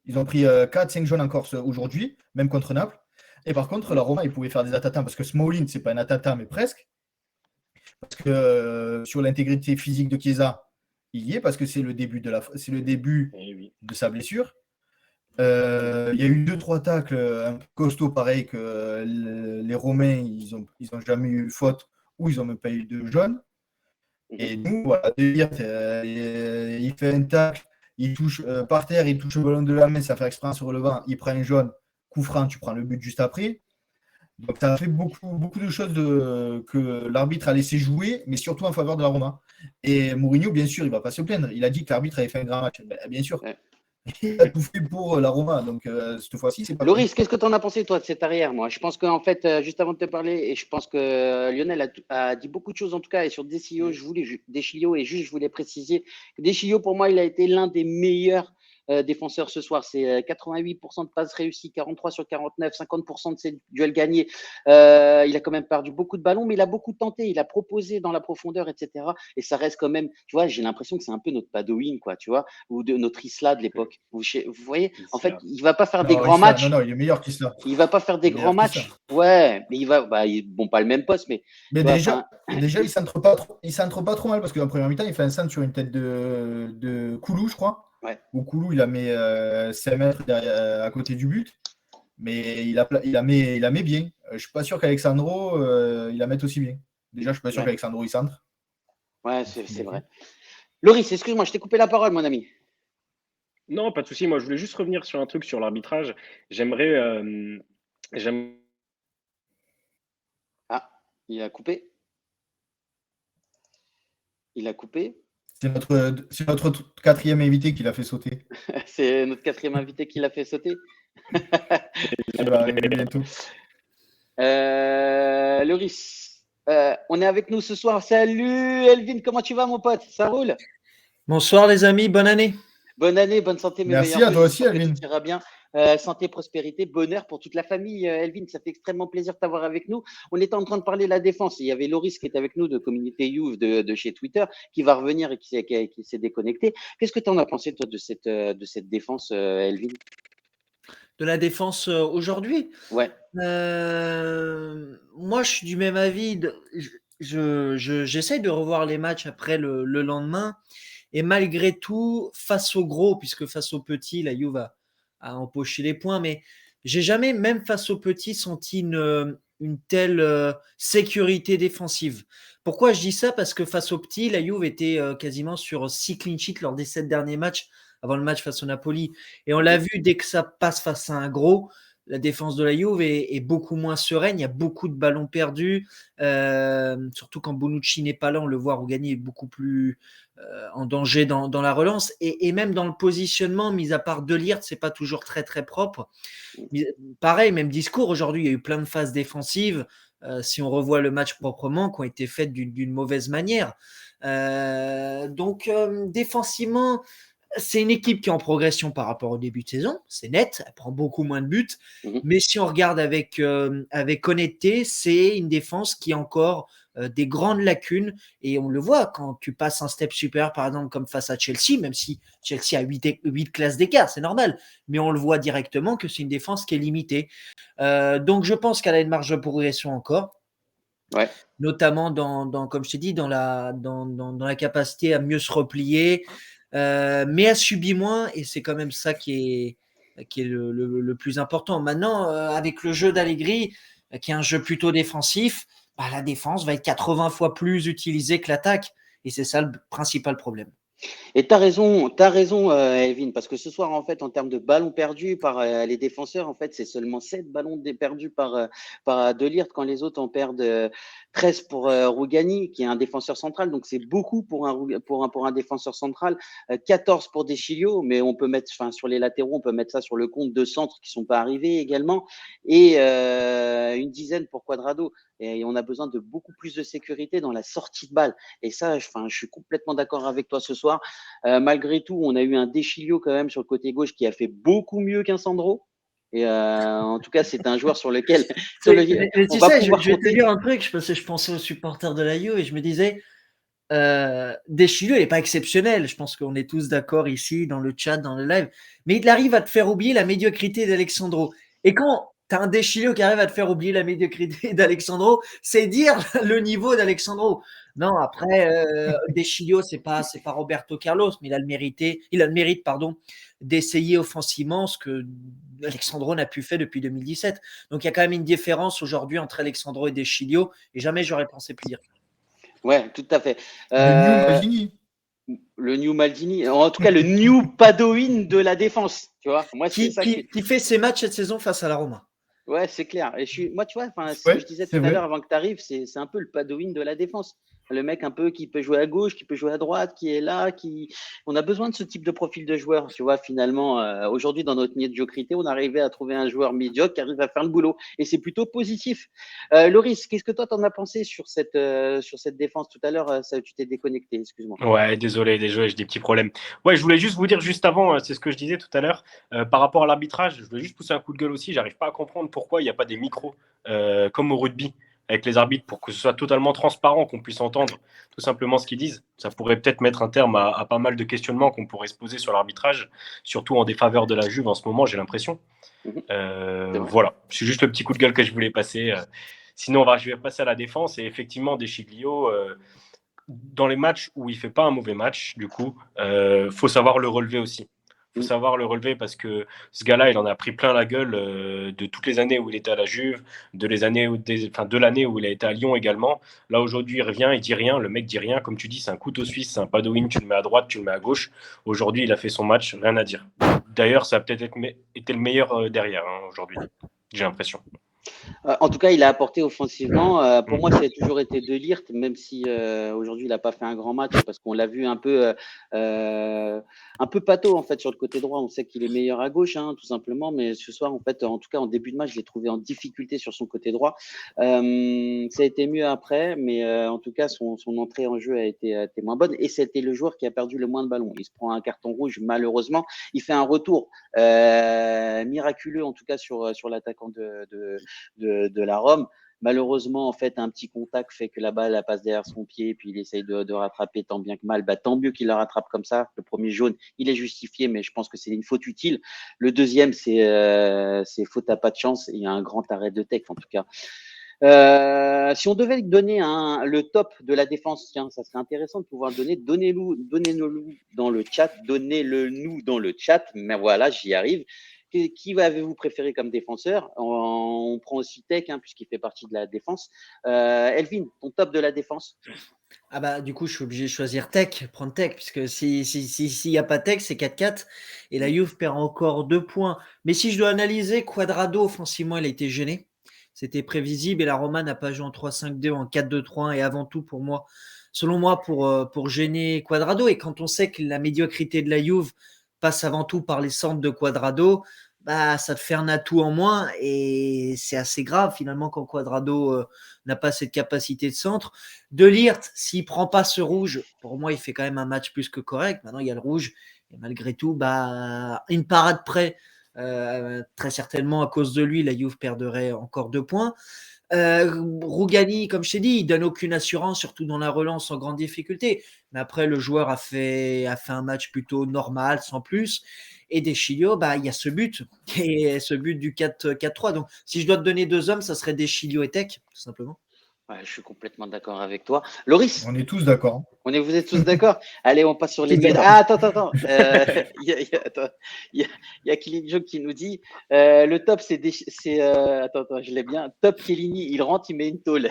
Ils ont pris 4-5 jaunes encore aujourd'hui, même contre Naples. Et par contre, la Roma, ils pouvaient faire des attaquants parce que Smalling, c'est pas un attaquant, mais presque. Parce que sur l'intégrité physique de Chiesa, il y est parce que c'est le début de sa blessure. Il y a eu 2-3 tacles un peu costauds pareil que les Romains, ils ont jamais eu faute ou ils n'ont même pas eu de jaune. Et nous, voilà, il fait un tacle, il touche par terre, il touche le ballon de la main, ça fait exprès sur le vent, il prend un jaune, coup franc, tu prends le but juste après. Donc ça a fait beaucoup de choses que l'arbitre a laissé jouer, mais surtout en faveur de la Roma. Et Mourinho, bien sûr, il ne va pas se plaindre. Il a dit que l'arbitre avait fait un grand match. Ben, bien sûr. Ouais. Il a tout fait pour la Roma. Donc cette fois-ci, c'est pas Loris, qu'est-ce que tu en as pensé, toi, de cette arrière? Moi, je pense qu'en fait, juste avant de te parler, et je pense que Lionel a dit beaucoup de choses, en tout cas, et sur Deschilio, je voulais préciser que Deschilio, pour moi, il a été l'un des meilleurs défenseurs ce soir. C'est 88% de passes réussies, 43 sur 49, 50% de ses duels gagnés. Il a quand même perdu beaucoup de ballons, mais il a beaucoup tenté. Il a proposé dans la profondeur, etc. Et ça reste quand même, tu vois, j'ai l'impression que c'est un peu notre Badouin, quoi, tu vois, ou de notre Isla de l'époque. Vous voyez, en fait, il va pas faire des grands matchs. Non, il est meilleur qu'Isla. Il va pas faire des grands matchs. Ouais, mais il va, bon, pas le même poste, mais. Déjà, il centre pas trop mal parce qu'en première mi-temps, il fait un centre sur une tête de Koulou, je crois. Ouais. Où Koulou, il a mis 5 mètres derrière, à côté du but. Mais il la met bien. Je suis pas sûr qu'Alexandro, il la mette aussi bien. Déjà, je suis pas sûr qu'Alexandro, il centre. Ouais, c'est vrai. Loris, excuse-moi, je t'ai coupé la parole, mon ami. Non, pas de souci. Moi, je voulais juste revenir sur un truc sur l'arbitrage. J'aimerais. Ah, il a coupé. Il a coupé. C'est notre quatrième invité qui l'a fait sauter. C'est notre quatrième invité qui l'a fait sauter. Il va arriver bientôt. Loris, on est avec nous ce soir. Salut Elvin, comment tu vas, mon pote? Ça roule? Bonsoir les amis, bonne année. Bonne année, bonne santé, mes Merci meilleurs à toi aussi, Elvin. Tu iras bien. Santé, prospérité, bonheur pour toute la famille. Elvin, ça fait extrêmement plaisir de t'avoir avec nous. On était en train de parler de la défense. Il y avait Loris qui était avec nous de Communauté Youth de chez Twitter, qui va revenir et qui s'est déconnecté. Qu'est-ce que tu en as pensé, toi, de cette défense, Elvin? De la défense aujourd'hui? Ouais. Moi, je suis du même avis. J'essaye de revoir les matchs après le lendemain. Et malgré tout, face aux gros, puisque face aux petits, la Juve a empoché les points, mais j'ai jamais, même face aux petits, senti une telle sécurité défensive. Pourquoi je dis ça? Parce que face aux petits, la Juve était quasiment sur 6 clean sheets lors des 7 derniers matchs avant le match face au Napoli. Et on l'a vu, dès que ça passe face à un gros, la défense de la Juve est beaucoup moins sereine. Il y a beaucoup de ballons perdus, surtout quand Bonucci n'est pas là. On le voit regagner beaucoup plus en danger dans la relance. Et même dans le positionnement, mis à part De Ligt, c'est pas toujours très très propre. Pareil, même discours. Aujourd'hui, il y a eu plein de phases défensives. Si on revoit le match proprement, qui ont été faites d'une mauvaise manière. Donc, défensivement, c'est une équipe qui est en progression par rapport au début de saison, c'est net, elle prend beaucoup moins de buts, mais si on regarde avec honnêteté, c'est une défense qui a encore des grandes lacunes, et on le voit quand tu passes un step supérieur, par exemple comme face à Chelsea, même si Chelsea a 8 classes d'écart, c'est normal, mais on le voit directement que c'est une défense qui est limitée. Donc je pense qu'elle a une marge de progression encore. Ouais. Notamment comme je t'ai dit, dans la capacité à mieux se replier, mais elle subit moins, et c'est quand même ça qui est le plus important. Maintenant, avec le jeu d'Allegri, qui est un jeu plutôt défensif, la défense va être 80 fois plus utilisée que l'attaque, et c'est ça le principal problème. Et tu as raison, Elvin, parce que ce soir, en fait, en termes de ballons perdus par les défenseurs, en fait, c'est seulement 7 ballons perdus par De Ligt, quand les autres en perdent 13 pour Rougani, qui est un défenseur central. Donc, c'est beaucoup pour un défenseur central. 14 pour Deschilio, mais on peut mettre, sur les latéraux, on peut mettre ça sur le compte de centres qui ne sont pas arrivés également. Et une dizaine pour Cuadrado. Et on a besoin de beaucoup plus de sécurité dans la sortie de balle. Et ça, je suis complètement d'accord avec toi ce soir. soir. Malgré tout, on a eu un Deschilio quand même sur le côté gauche qui a fait beaucoup mieux qu'un Sandro. Et en tout cas, c'est un joueur sur lequel Mais tu on va sais, pouvoir je vais te compter. dire un truc, parce que je pensais aux supporters de la Juve et je me disais, Deschilio n'est pas exceptionnel. Je pense qu'on est tous d'accord ici, dans le chat, dans le live. Mais il arrive à te faire oublier la médiocrité d'Alexandro. Et quand tu as un Deschilio qui arrive à te faire oublier la médiocrité d'Alexandro, c'est dire le niveau d'Alexandro. Non, après, Deschilio, c'est pas Roberto Carlos, mais il a le mérite, d'essayer offensivement ce que Alexandro n'a pu faire depuis 2017. Donc il y a quand même une différence aujourd'hui entre Alexandro et Deschilio. Et jamais j'aurais pensé plus dire. Ouais, tout à fait. Le New Maldini. Le New Maldini, en tout cas le New Padoin de la défense, tu vois. Moi, c'est ça Qui fait ses matchs cette saison face à la Roma. Ouais, c'est clair. Et moi, tu vois, ce que je disais tout à l'heure avant que tu arrives, c'est un peu le Padoin de la défense. Le mec un peu qui peut jouer à gauche, qui peut jouer à droite, qui est là, on a besoin de ce type de profil de joueur. Tu vois, finalement, aujourd'hui, dans notre médiocrité, on arrivait à trouver un joueur médiocre qui arrive à faire le boulot. Et c'est plutôt positif. Loris, qu'est-ce que toi, t'en as pensé sur cette défense tout à l'heure? Tu t'es déconnecté, excuse-moi. Ouais, désolé, j'ai des petits problèmes. Ouais, je voulais juste vous dire juste avant, c'est ce que je disais tout à l'heure, par rapport à l'arbitrage, je voulais juste pousser un coup de gueule aussi. J'arrive pas à comprendre pourquoi il n'y a pas des micros comme au rugby avec les arbitres pour que ce soit totalement transparent, qu'on puisse entendre tout simplement ce qu'ils disent. Ça pourrait peut-être mettre un terme à pas mal de questionnements qu'on pourrait se poser sur l'arbitrage, surtout en défaveur de la Juve en ce moment, j'ai l'impression. Voilà, c'est juste le petit coup de gueule que je voulais passer. Sinon, je vais passer à la défense et effectivement, Deschilio, dans les matchs où il fait pas un mauvais match, du coup, faut savoir le relever aussi. Faut savoir le relever parce que ce gars-là, il en a pris plein la gueule de toutes les années où il était à la Juve, de l'année où il a été à Lyon également. Là, aujourd'hui, il revient, il dit rien. Le mec dit rien. Comme tu dis, c'est un couteau suisse, c'est un Padoin. Tu le mets à droite, tu le mets à gauche. Aujourd'hui, il a fait son match, rien à dire. D'ailleurs, ça a peut-être été le meilleur derrière aujourd'hui, j'ai l'impression. En tout cas, il a apporté offensivement. Pour moi, ça a toujours été De Ligt, même si aujourd'hui, il n'a pas fait un grand match parce qu'on l'a vu un peu pâteau en fait sur le côté droit. On sait qu'il est meilleur à gauche, hein, tout simplement. Mais ce soir, en fait, en tout cas, en début de match, je l'ai trouvé en difficulté sur son côté droit. Ça a été mieux après, mais en tout cas, son entrée en jeu a été moins bonne. Et c'était le joueur qui a perdu le moins de ballons. Il se prend un carton rouge, malheureusement. Il fait un retour miraculeux, en tout cas, sur l'attaquant de la Rome. Malheureusement, en fait, un petit contact fait que la balle elle passe derrière son pied, puis il essaye de rattraper tant bien que mal. Tant mieux qu'il la rattrape comme ça. Le premier jaune, il est justifié, mais je pense que c'est une faute utile. Le deuxième, c'est faute à pas de chance. Il y a un grand arrêt de tech, en tout cas. Si on devait donner le top de la défense, tiens, ça serait intéressant de pouvoir le donner. Donnez-nous dans le chat. Donnez-le nous dans le chat. Mais voilà, j'y arrive. Qui avez-vous préféré comme défenseur? On prend aussi Tech, hein, puisqu'il fait partie de la défense. Elvin, ton top de la défense? Ah bah du coup je suis obligé de choisir prendre Tech, puisque s'il n'y a pas Tech, c'est 4-4 et la Juve perd encore 2 points. Mais si je dois analyser, Cuadrado offensivement il a été gêné. C'était prévisible et la Roma n'a pas joué en 3-5-2, en 4-2-3-1 et avant tout selon moi pour gêner Cuadrado. Et quand on sait que la médiocrité de la Juve passe avant tout par les centres de Cuadrado, bah, ça te fait un atout en moins et c'est assez grave finalement quand Cuadrado n'a pas cette capacité de centre. De Ligt, s'il prend pas ce rouge, pour moi il fait quand même un match plus que correct. Maintenant il y a le rouge et malgré tout, une parade près, très certainement à cause de lui, la Juve perdrait encore 2 points. Rougani, comme je t'ai dit, il donne aucune assurance, surtout dans la relance en grande difficulté. Mais après, le joueur a fait un match plutôt normal, sans plus. Et Deschilio, il y a ce but, et ce but du 4-3. Donc, si je dois te donner 2 hommes, ça serait Deschilio et Tech, tout simplement. Ouais, je suis complètement d'accord avec toi. Loris? On est tous d'accord. Vous êtes tous d'accord? Allez, on passe sur les médailles. Ah, attends. Il y a Killing Joke qui nous dit le top, attends, je l'ai bien. Top Chiellini, il rentre, il met une tôle.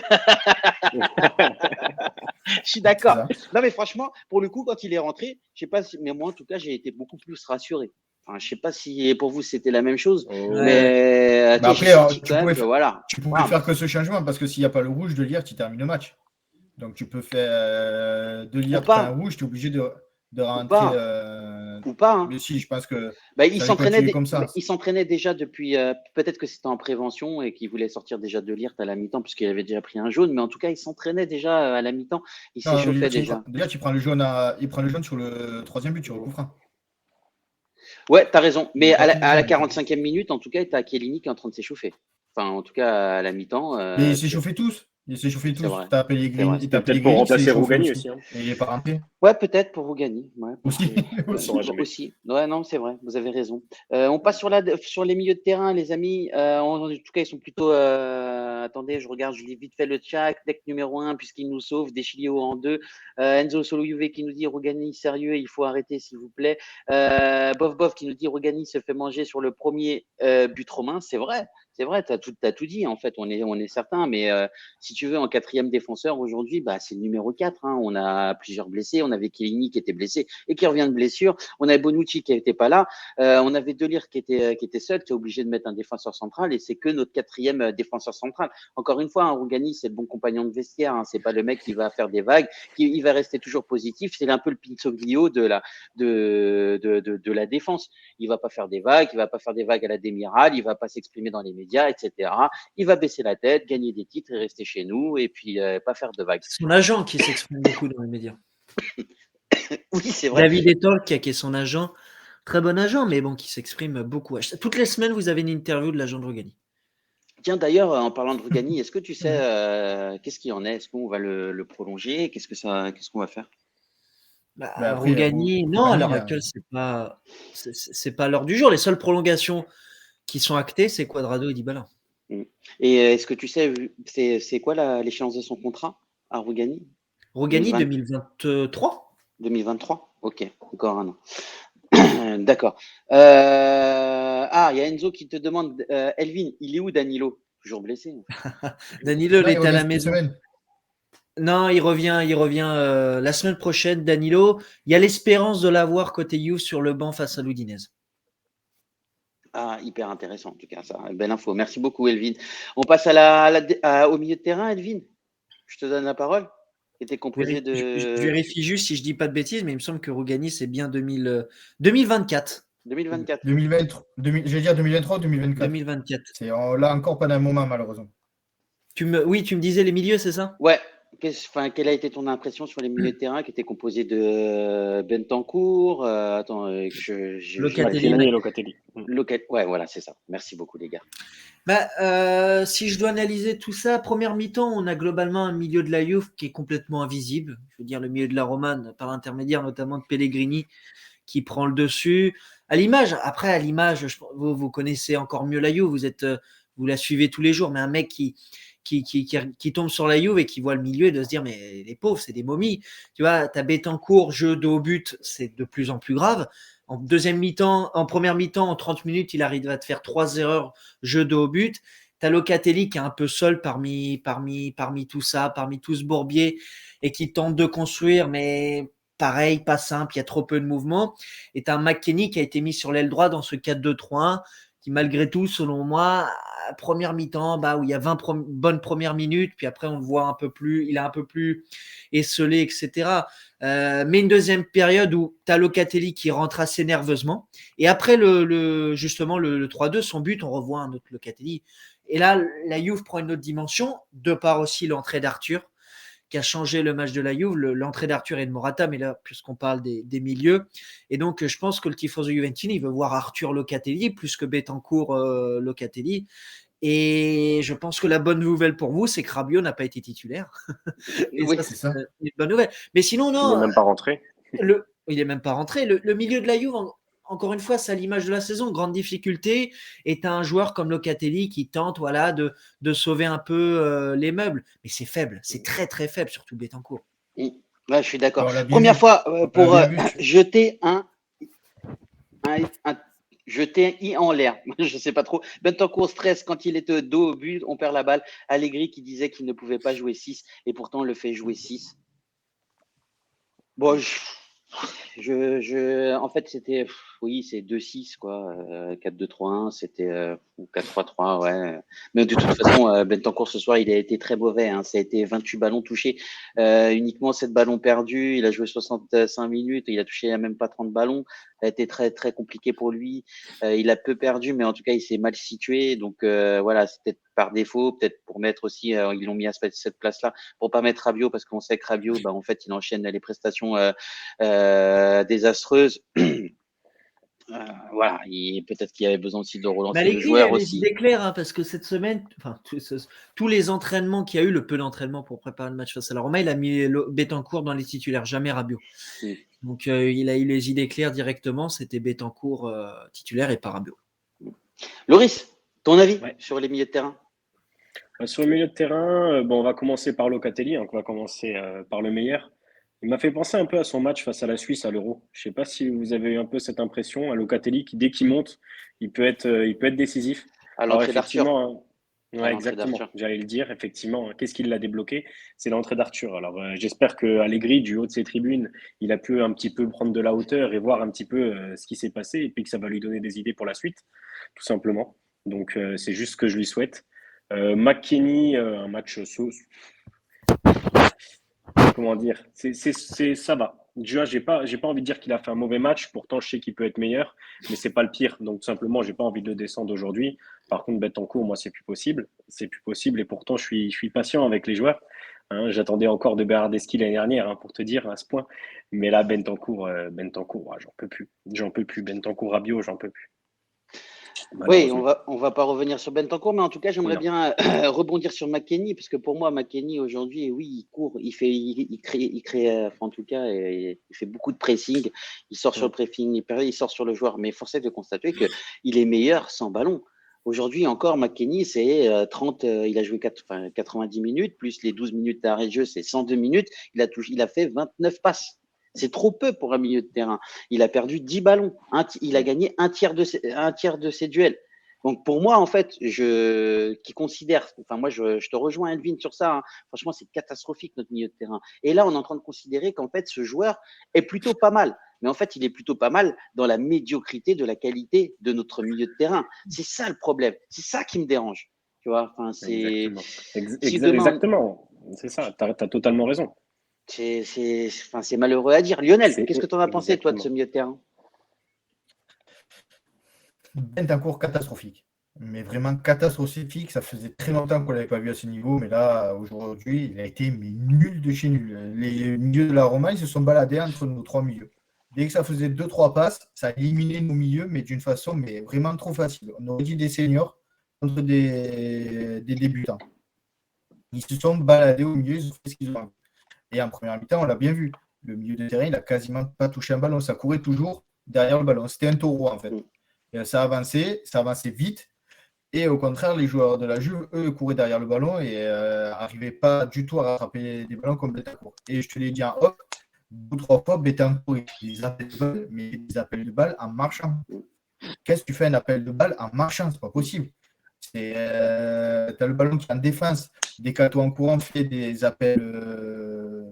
Je suis d'accord. Non, mais franchement, pour le coup, quand il est rentré, je sais pas mais moi, en tout cas, j'ai été beaucoup plus rassuré. Enfin, je sais pas si pour vous c'était la même chose, mais après, tu pouvais faire que ce changement parce que s'il n'y a pas le rouge de Ligt, tu termines le match. Donc tu peux faire de Ligt un rouge, tu es obligé de rentrer. ou pas. Hein. Mais si, je pense que Il ça allait continuer comme ça. s'entraînait déjà depuis. Peut-être que c'était en prévention et qu'il voulait sortir déjà de l'IRT à la mi-temps puisqu'il avait déjà pris un jaune. Mais en tout cas, il s'entraînait déjà à la mi-temps. Il Non, s'échauffait déjà. Déjà, tu prends le jaune sur le 3e but, tu recouvres. Ouais, t'as raison. Mais à la Pas 45e minute, en tout cas, t'as Chiellini qui est en train de s'échauffer. Enfin, en tout cas, à la mi-temps. Mais ils s'échauffaient tous. Ils s'échauffaient tous. vrai. T'as C'est vrai. Pellegrini, C'était peut-être pour remplacer Rougani aussi. Hein. Et il est pas rentré. Ouais, peut-être pour Rougani. Ouais, Aussi. aussi. Ouais, non, c'est vrai. Vous avez raison. On passe sur les milieux de terrain, les amis. En tout cas, ils sont plutôt. Attendez, je regarde, je lis vite fait le chat. Deck numéro 1, puisqu'il nous sauve. Deschilio en 2. Enzo Solo-Juve qui nous dit Rougani, sérieux, il faut arrêter, s'il vous plaît. Bof qui nous dit Rougani se fait manger sur le premier but romain. C'est vrai. C'est vrai, tu as tout dit, en fait, on est certain, mais si tu veux, en 4e défenseur aujourd'hui, c'est le numéro 4. Hein. On a plusieurs blessés, on avait Chiellini qui était blessé et qui revient de blessure, on avait Bonucci qui n'était pas là, on avait Delire qui était seul, qui est obligé de mettre un défenseur central et c'est que notre 4e défenseur central. Encore une fois, hein, Rougani, c'est le bon compagnon de vestiaire, hein. C'est pas le mec qui va faire des vagues, il va rester toujours positif, c'est un peu le Pinsoglio de la défense. Il va pas faire des vagues, il va pas faire des vagues à la Demiral, il va pas s'exprimer dans les médias, etc. Il va baisser la tête, gagner des titres et rester chez nous et puis pas faire de vagues. C'est son agent qui s'exprime beaucoup dans les médias. Oui, c'est vrai. David Etol, qui est son agent, très bon agent, mais bon, qui s'exprime beaucoup. Toutes les semaines, vous avez une interview de l'agent de Rougani. Tiens, d'ailleurs, en parlant de Rougani, est-ce que tu sais qu'est-ce qu'il y en est? Est-ce qu'on va le prolonger? Qu'est-ce qu'on va faire? Après, Rougani, non, à l'heure actuelle, c'est pas l'heure du jour. Les seules prolongations qui sont actées, c'est Cuadrado et Dybala. Et est-ce que tu sais, c'est quoi l'échéance de son contrat à Rougani? Rougani, 2023. 2023? Ok, encore un an. D'accord. Il y a Enzo qui te demande, Elvin, il est où Danilo? Toujours blessé. Danilo, il est à la maison. Non, il revient la semaine prochaine, Danilo. Il y a l'espérance de l'avoir côté Juve sur le banc face à l'Udinese. Ah, hyper intéressant en tout cas, ça. Belle info. Merci beaucoup, Elvin. On passe au milieu de terrain, Elvin. Je te donne la parole. Était composé de. Je vérifie juste si je dis pas de bêtises, mais il me semble que Rougani, c'est bien 2024. 2024. Je vais dire 2023 ou 2024. 2024. C'est là encore pas d'un moment, malheureusement. Tu me disais les milieux, c'est ça? Ouais. Quelle a été ton impression sur les milieux de terrain qui étaient composés de Bentancur, Locatelli. Ouais, voilà, c'est ça. Merci beaucoup, les gars. Si je dois analyser tout ça, première mi-temps, on a globalement un milieu de la Juve qui est complètement invisible. Je veux dire, le milieu de la Romane, par l'intermédiaire notamment de Pellegrini, qui prend le dessus. À l'image, vous connaissez encore mieux la Juve, vous la suivez tous les jours, mais un mec qui tombe sur la Juve et qui voit le milieu et de se dire mais les pauvres, c'est des momies. Tu vois, t'as Bentancur, jeu de haut but, c'est de plus en plus grave. En première mi-temps, en 30 minutes, il arrive à te faire 3 erreurs, jeu de haut but. T'as Locatelli qui est un peu seul parmi tout ça, parmi tout ce bourbier et qui tente de construire, mais pareil, pas simple, il y a trop peu de mouvement. Et t'as un McKennie qui a été mis sur l'aile droite dans ce 4-2-3-1 qui malgré tout, selon moi, première mi-temps, où il y a 20 bonnes premières minutes, puis après on le voit un peu plus, il est un peu plus esselé, etc. Mais une deuxième période où tu as Locatelli qui rentre assez nerveusement, et après justement le 3-2, son but, on revoit un autre Locatelli. Et là, la Juve prend une autre dimension, de par aussi l'entrée d'Arthur, qui a changé le match de la Juve, l'entrée d'Arthur et de Morata, mais là, puisqu'on parle des milieux. Et donc, je pense que le tifoso Juventino, il veut voir Arthur Locatelli plus que Bentancur Locatelli. Et je pense que la bonne nouvelle pour vous, c'est que Rabiot n'a pas été titulaire. Et oui, c'est ça. Une bonne nouvelle. Mais sinon, non. Il n'est même pas rentré. Il n'est même pas rentré. Le milieu de la Juve, encore une fois, c'est à l'image de la saison. Grande difficulté. Et tu as un joueur comme Locatelli qui tente de sauver un peu les meubles. Mais c'est faible. C'est très, très faible, surtout Bentancur. Ouais, je suis d'accord. Première fois pour jeter jeter un i en l'air. Je ne sais pas trop. Bentancur stress quand il est dos au but, on perd la balle. Allegri qui disait qu'il ne pouvait pas jouer 6 et pourtant on le fait jouer 6. Bon, en fait, c'est 2-6, quoi. 4-2-3-1, ou 4-3-3, ouais. Mais de toute façon, Bentancur, ce soir, il a été très mauvais. Hein. Ça a été 28 ballons touchés, uniquement 7 ballons perdus. Il a joué 65 minutes, il a touché même pas 30 ballons. a été très très compliqué pour lui. Il a peu perdu, mais en tout cas, il s'est mal situé. Donc voilà, c'est peut-être par défaut, peut-être pour mettre aussi, ils l'ont mis à cette place-là pour pas mettre Rabiot, parce qu'on sait que Rabiot, en fait, il enchaîne les prestations désastreuses. Voilà, peut-être qu'il y avait besoin aussi de Mais relancer le Allegri, il a joueur les aussi. idées claires, hein, parce que cette semaine, tous les entraînements qu'il y a eu, le peu d'entraînement pour préparer le match face à la Roma, il a mis Betancourt dans les titulaires, jamais Rabiot. Donc il a eu les idées claires directement, c'était Betancourt titulaire et pas Rabiot. Loris, ton avis Ouais. sur les milieux de terrain? Sur le milieu de terrain, on va commencer par Locatelli, on va commencer par le meilleur. Il m'a fait penser un peu à son match face à la Suisse à l'Euro. Je ne sais pas si vous avez eu un peu cette impression, à Locatelli, qui dès qu'il monte, il peut être décisif. À Alors l'entrée d'Arthur. effectivement, À ouais, l'entrée exactement, d'Arthur. j'allais le dire, effectivement. Qu'est-ce qui l'a débloqué? C'est l'entrée d'Arthur. Alors j'espère que Allegri, du haut de ses tribunes, il a pu un petit peu prendre de la hauteur et voir un petit peu ce qui s'est passé, et puis que ça va lui donner des idées pour la suite, tout simplement. Donc c'est juste ce que je lui souhaite. McKennie, un match comment dire, ça va. Déjà, j'ai pas envie de dire qu'il a fait un mauvais match. Pourtant, je sais qu'il peut être meilleur, mais c'est pas le pire. Donc, tout simplement, j'ai pas envie de le descendre aujourd'hui. Par contre, Bentancur, moi, c'est plus possible. C'est plus possible. Et pourtant, je suis patient avec les joueurs. Hein, j'attendais encore de Bernardeschi l'année dernière, hein, pour te dire à ce point. Mais là, Bentancur, ouais, j'en peux plus. J'en peux plus. Bentancur, Rabiot, j'en peux plus. Oui, on va pas revenir sur Bentancur, mais en tout cas, j'aimerais bien rebondir sur McKennie, parce que pour moi, McKennie aujourd'hui, oui, il court, il crée, en tout cas, il fait beaucoup de pressing, il sort sur le pressing, il sort sur le joueur, mais force est de constater que il est meilleur sans ballon. Aujourd'hui encore, McKennie, c'est 30, il a joué 90 minutes, plus les 12 minutes d'arrêt de jeu, c'est 102 minutes, il a fait 29 passes. C'est trop peu pour un milieu de terrain. Il a perdu 10 ballons. Il a gagné un tiers de ses duels. Donc pour moi, en fait, qui considère, moi je te rejoins, Edwin, sur ça. Hein. Franchement, c'est catastrophique notre milieu de terrain. Et là, on est en train de considérer qu'en fait, ce joueur est plutôt pas mal. Mais en fait, il est plutôt pas mal dans la médiocrité de la qualité de notre milieu de terrain. C'est ça le problème. C'est ça qui me dérange. Tu vois, c'est exactement. C'est ça. T'as totalement raison. C'est malheureux à dire. Lionel, qu'est-ce que tu en as pensé, toi, de ce milieu de terrain? Bentancur catastrophique. Mais vraiment catastrophique. Ça faisait très longtemps qu'on ne l'avait pas vu à ce niveau. Mais là, aujourd'hui, il a été nul de chez nul. Les milieux de la Roma, ils se sont baladés entre nos trois milieux. Dès que ça faisait 2-3 passes, ça éliminait nos milieux, mais d'une façon vraiment trop facile. On aurait dit des seniors contre des débutants. Ils se sont baladés au milieu, ils ont fait ce qu'ils ont envie. Et en première mi-temps, on l'a bien vu. Le milieu de terrain, il n'a quasiment pas touché un ballon. Ça courait toujours derrière le ballon. C'était un taureau, en fait. Et ça avançait vite. Et au contraire, les joueurs de la Juve, eux, couraient derrière le ballon et n'arrivaient pas du tout à rattraper des ballons comme Bentancur. Et je te l'ai dit en off, 2 ou 3 fois, Bentancur, ils appellent de balle, mais ils appellent de balle en marchant. Qu'est-ce que tu fais un appel de balle en marchant? C'est pas possible. Tu as le ballon qui est en défense. Dès que toi en courant, fait des appels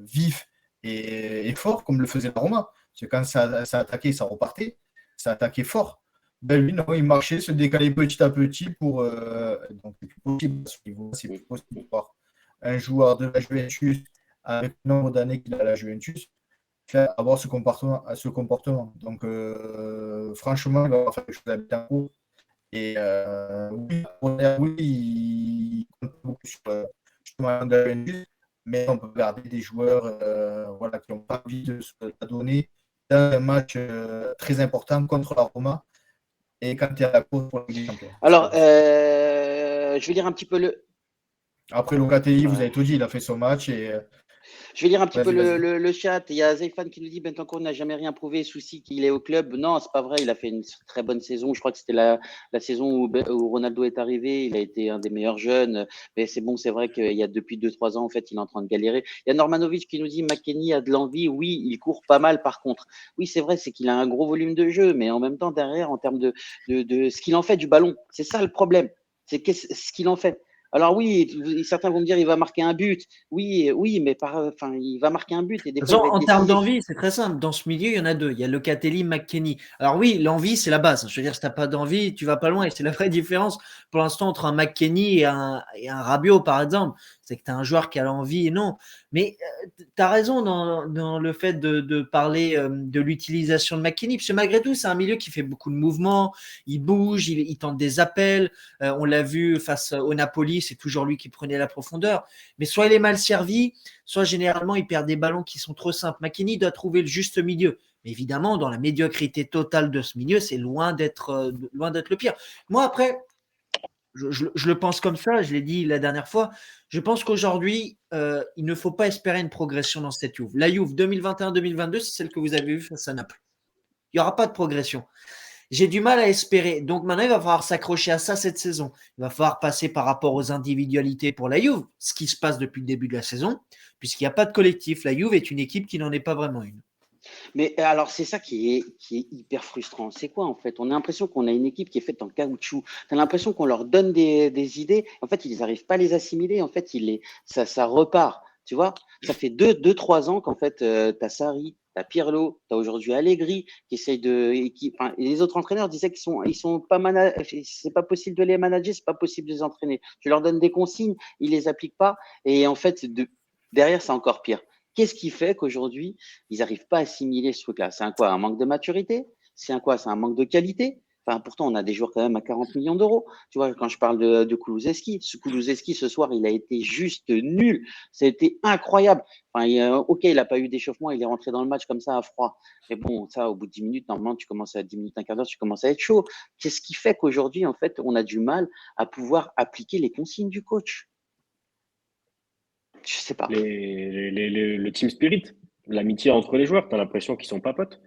vifs et forts, comme le faisait la Roma. Parce que quand ça attaquait, ça repartait. Ça attaquait fort. Ben lui, non, il marchait, se décalait petit à petit pour. Donc, c'est plus possible. C'est plus possible de voir un joueur de la Juventus, avec le nombre d'années qu'il a à la Juventus, avoir ce comportement. Donc, franchement, il va avoir fait quelque chose à Bentancur. Et oui, il compte beaucoup sur la Juventus, mais on peut garder des joueurs qui n'ont pas envie de se la donner dans un match très important contre la Roma et quand il y a la course pour la Ligue des Champions. Alors, je vais dire un petit peu le. Après, Locatelli, vous avez tout dit, il a fait son match et. Je vais lire un petit peu le chat. Il y a Zayfan qui nous dit Bentancur n'a jamais rien prouvé. Souci qu'il est au club. Non, c'est pas vrai. Il a fait une très bonne saison. Je crois que c'était la saison où Ronaldo est arrivé. Il a été un des meilleurs jeunes. Mais c'est bon, c'est vrai qu'il y a depuis 2-3 ans, en fait, il est en train de galérer. Il y a Normanovic qui nous dit McKennie a de l'envie. Oui, il court pas mal par contre. Oui, c'est vrai, c'est qu'il a un gros volume de jeu, mais en même temps, derrière, en termes de ce qu'il en fait du ballon, c'est ça le problème. C'est ce qu'il en fait. Alors oui, certains vont me dire il va marquer un but. Oui, mais il va marquer un but. Et des fois, en termes d'envie, c'est très simple. Dans ce milieu, il y en a deux. Il y a Locatelli, McKennie. Alors oui, l'envie, c'est la base. Je veux dire, si tu n'as pas d'envie, tu vas pas loin. Et c'est la vraie différence pour l'instant entre un McKennie et un Rabiot, par exemple. c'est que tu as un joueur qui a l'envie et non. Mais tu as raison dans le fait de parler de l'utilisation de McKennie, parce que malgré tout, c'est un milieu qui fait beaucoup de mouvements, il bouge, il tente des appels. On l'a vu face au Napoli, c'est toujours lui qui prenait la profondeur. Mais soit il est mal servi, soit généralement il perd des ballons qui sont trop simples. McKennie doit trouver le juste milieu. Mais évidemment, dans la médiocrité totale de ce milieu, c'est loin d'être le pire. Moi, après, je le pense comme ça, je l'ai dit la dernière fois. Je pense qu'aujourd'hui, il ne faut pas espérer une progression dans cette Juve. La Juve 2021-2022, c'est celle que vous avez vue face à Naples. Il n'y aura pas de progression. J'ai du mal à espérer. Donc maintenant, il va falloir s'accrocher à ça cette saison. Il va falloir passer par rapport aux individualités pour la Juve, ce qui se passe depuis le début de la saison, puisqu'il n'y a pas de collectif. La Juve est une équipe qui n'en est pas vraiment une. Mais alors, c'est ça qui est hyper frustrant. C'est quoi, en fait? On a l'impression qu'on a une équipe qui est faite en caoutchouc. Tu as l'impression qu'on leur donne des idées. En fait, ils n'arrivent pas à les assimiler. En fait, ça repart. Tu vois, ça fait 2-3 ans qu'en fait, tu as Sarri, tu as Pirlo, tu as aujourd'hui Allegri qui essaye et les autres entraîneurs disaient qu'ils sont pas c'est pas possible de les manager, c'est pas possible de les entraîner. Tu leur donnes des consignes, ils les appliquent pas. Et en fait, derrière, c'est encore pire. Qu'est-ce qui fait qu'aujourd'hui, ils n'arrivent pas à assimiler ce truc-là? C'est quoi? Un manque de maturité? C'est un manque de qualité? Enfin, pourtant, on a des joueurs quand même à 40 millions d'euros. Tu vois, quand je parle de Kulusevski, ce soir, il a été juste nul. Ça a été incroyable. Enfin, ok, il n'a pas eu d'échauffement, il est rentré dans le match comme ça à froid. Mais bon, ça, au bout de 10 minutes, normalement, tu commences à 10 minutes, un quart d'heure, tu commences à être chaud. Qu'est-ce qui fait qu'aujourd'hui, en fait, on a du mal à pouvoir appliquer les consignes du coach? Je sais pas. Le team spirit, l'amitié entre les joueurs, tu as l'impression qu'ils sont pas potes.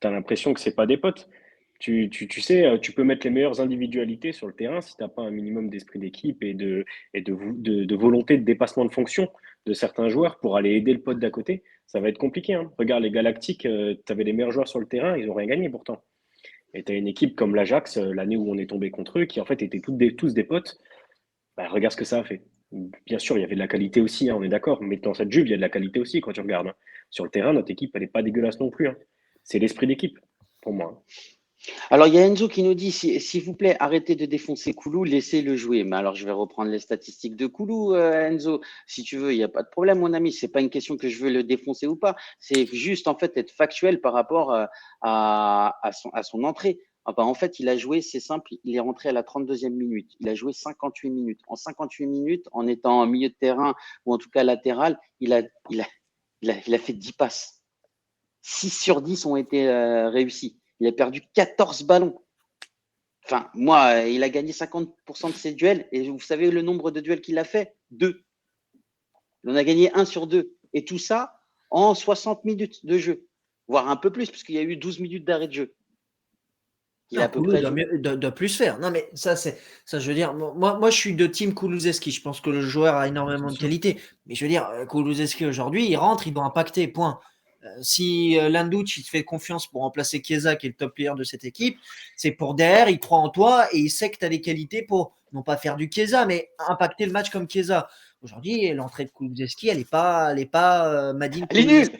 Tu as l'impression que c'est pas des potes. Tu sais, tu peux mettre les meilleures individualités sur le terrain si tu n'as pas un minimum d'esprit d'équipe et de volonté de dépassement de fonction de certains joueurs pour aller aider le pote d'à côté. Ça va être compliqué. Hein. Regarde, les Galactiques, tu avais les meilleurs joueurs sur le terrain, ils n'ont rien gagné pourtant. Et tu as une équipe comme l'Ajax, l'année où on est tombé contre eux, qui en fait étaient tous des potes. Bah, regarde ce que ça a fait. Bien sûr, il y avait de la qualité aussi, hein, on est d'accord, mais dans cette Juve, il y a de la qualité aussi quand tu regardes. Hein. Sur le terrain, notre équipe, elle n'est pas dégueulasse non plus. Hein. C'est l'esprit d'équipe, pour moi. Hein. Alors, il y a Enzo qui nous dit, s'il vous plaît, arrêtez de défoncer Koulou, laissez-le jouer. Mais alors, je vais reprendre les statistiques de Koulou, Enzo. Si tu veux, il n'y a pas de problème, mon ami. C'est pas une question que je veux le défoncer ou pas. C'est juste, en fait, être factuel par rapport à son entrée. Enfin, en fait, il a joué, c'est simple, il est rentré à la 32e minute. Il a joué 58 minutes. En 58 minutes, en étant en milieu de terrain ou en tout cas latéral, il a fait 10 passes. 6 sur 10 ont été réussis. Il a perdu 14 ballons. Enfin, moi, il a gagné 50% de ses duels. Et vous savez le nombre de duels qu'il a fait? 2. Il en a gagné 1 sur 2. Et tout ça en 60 minutes de jeu. Voire un peu plus, puisqu'il y a eu 12 minutes d'arrêt de jeu. Il a à peu près doit plus faire. Non, mais ça, je veux dire, moi, je suis de team Kulusevski. Je pense que le joueur a énormément de qualité. Mais je veux dire, Kulusevski aujourd'hui, il rentre, il doit impacter, point. Si Landucci il te fait confiance pour remplacer Chiesa, qui est le top player de cette équipe, c'est pour derrière, il croit en toi et il sait que tu as les qualités pour, non pas faire du Chiesa, mais impacter le match comme Chiesa. Aujourd'hui, l'entrée de Kulusevski, elle n'est pas Madine Kulusevski.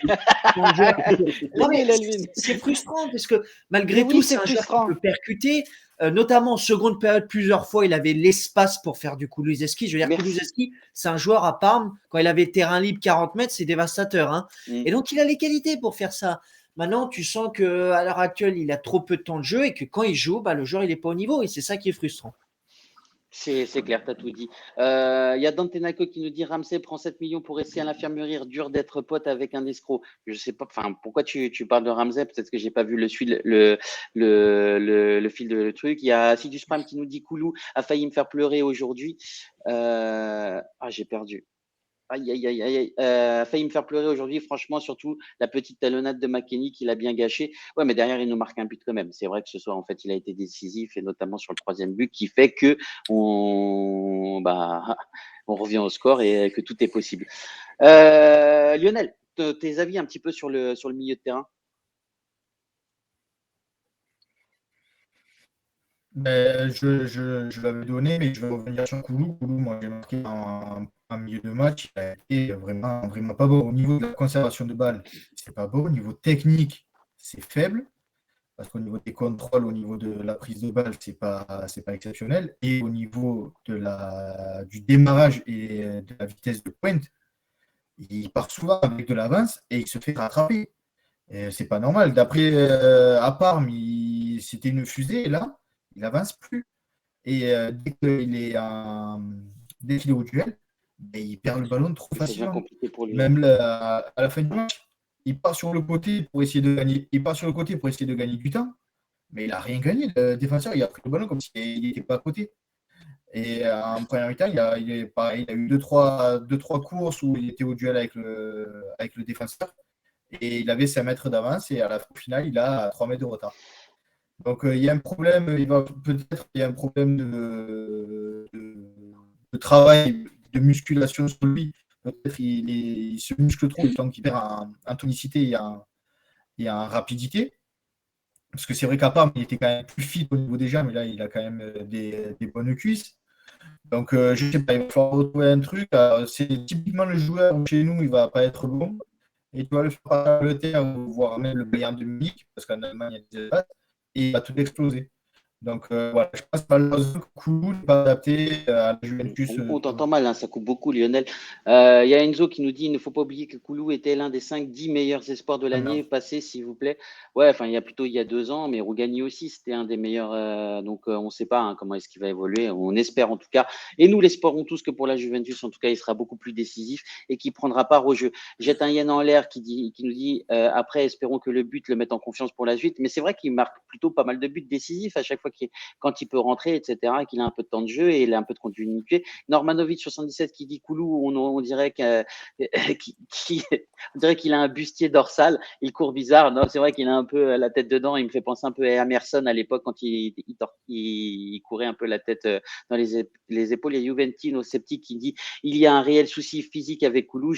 C'est frustrant parce que malgré tout, c'est un joueur qui peut percuter. Notamment en seconde période, plusieurs fois, il avait l'espace pour faire du Kulusevski. Je veux dire, Kulusevski, c'est un joueur à Parme. Quand il avait terrain libre 40 mètres, c'est dévastateur. Hein. Et donc, il a les qualités pour faire ça. Maintenant, tu sens qu'à l'heure actuelle, il a trop peu de temps de jeu et que quand il joue, le joueur, il n'est pas au niveau. Et c'est ça qui est frustrant. C'est clair, tu as tout dit. Il y a Dante Naco qui nous dit Ramsey prend 7 millions pour essayer à l'infirmerie. Dur d'être pote avec un escroc. Je sais pas, pourquoi tu parles de Ramsey? Peut-être que j'ai pas vu le fil de truc. Il y a Sidus Prime qui nous dit Koulou a failli me faire pleurer aujourd'hui. J'ai perdu. A failli me faire pleurer aujourd'hui, franchement, surtout la petite talonnade de McKennie qui l'a bien gâché. Ouais, mais derrière, il nous marque un but quand même. C'est vrai que ce soir, en fait, il a été décisif et notamment sur le 3e but qui fait que on revient au score et que tout est possible. Lionel, tes avis un petit peu sur le milieu de terrain? Je l'avais donné, mais je vais revenir sur Koulou. Koulou, moi, j'ai marqué en milieu de match. Il a été vraiment, vraiment pas bon. Au niveau de la conservation de balles, c'est pas bon. Au niveau technique, c'est faible. parce qu'au niveau des contrôles, au niveau de la prise de balle, c'est pas exceptionnel. Et au niveau du démarrage et de la vitesse de pointe, il part souvent avec de l'avance et il se fait rattraper. C'est pas normal. D'après à Parme, c'était une fusée, et là, il avance plus. Et dès qu'il est au duel, ben, il perd le ballon trop Ça devient facilement. compliqué pour lui. Même à la fin du match, il part sur le côté pour essayer de gagner. Il part sur le côté pour essayer de gagner du temps, mais il n'a rien gagné. Le défenseur, il a pris le ballon comme s'il n'était pas à côté. Et en première mi-temps, il a eu deux, trois courses où il était au duel avec le défenseur. Et il avait 5 mètres d'avance et à la fin, au final, il a 3 mètres de retard. Donc il y a un problème, peut-être il y a un problème de travail, de musculation sur lui. Peut-être il se muscle trop, le temps qu'il perd en tonicité et en rapidité. Parce que c'est vrai qu'à part, il était quand même plus fit au niveau des jambes, mais là, il a quand même des bonnes cuisses. Donc, je ne sais pas, il va falloir retrouver un truc. C'est typiquement le joueur chez nous, il ne va pas être bon. Et tu vas le faire à l'Angleterre, voire même le Bayern de Munich, parce qu'en Allemagne, il y a des espaces, et il va tout exploser. Donc, voilà, je pense malheureusement que Koulou n'est pas adapté à la Juventus. On t'entend mal, hein, ça coupe beaucoup, Lionel. Il y a Enzo qui nous dit il ne faut pas oublier que Koulou était l'un des 5-10 meilleurs espoirs de l'année passée, s'il vous plaît. Ouais, enfin, il y a 2 ans, mais Rougani aussi, c'était un des meilleurs. Donc, on ne sait pas hein, comment est-ce qu'il va évoluer. On espère en tout cas, et nous l'espérons tous que pour la Juventus, en tout cas, il sera beaucoup plus décisif et qu'il prendra part au jeu. Jette un yen en l'air qui nous dit après, espérons que le but le mette en confiance pour la suite. Mais c'est vrai qu'il marque plutôt pas mal de buts décisifs à chaque fois quand il peut rentrer, etc., et qu'il a un peu de temps de jeu et il a un peu de continuité. Normanovic 77 qui dit Koulou, on dirait on dirait qu'il a un bustier dorsal, il court bizarre. Non, c'est vrai qu'il a un peu la tête dedans. Il me fait penser un peu à Emerson à l'époque quand il courait un peu la tête dans les épaules. Il y a Juventino sceptique qui dit il y a un réel souci physique avec Koulou.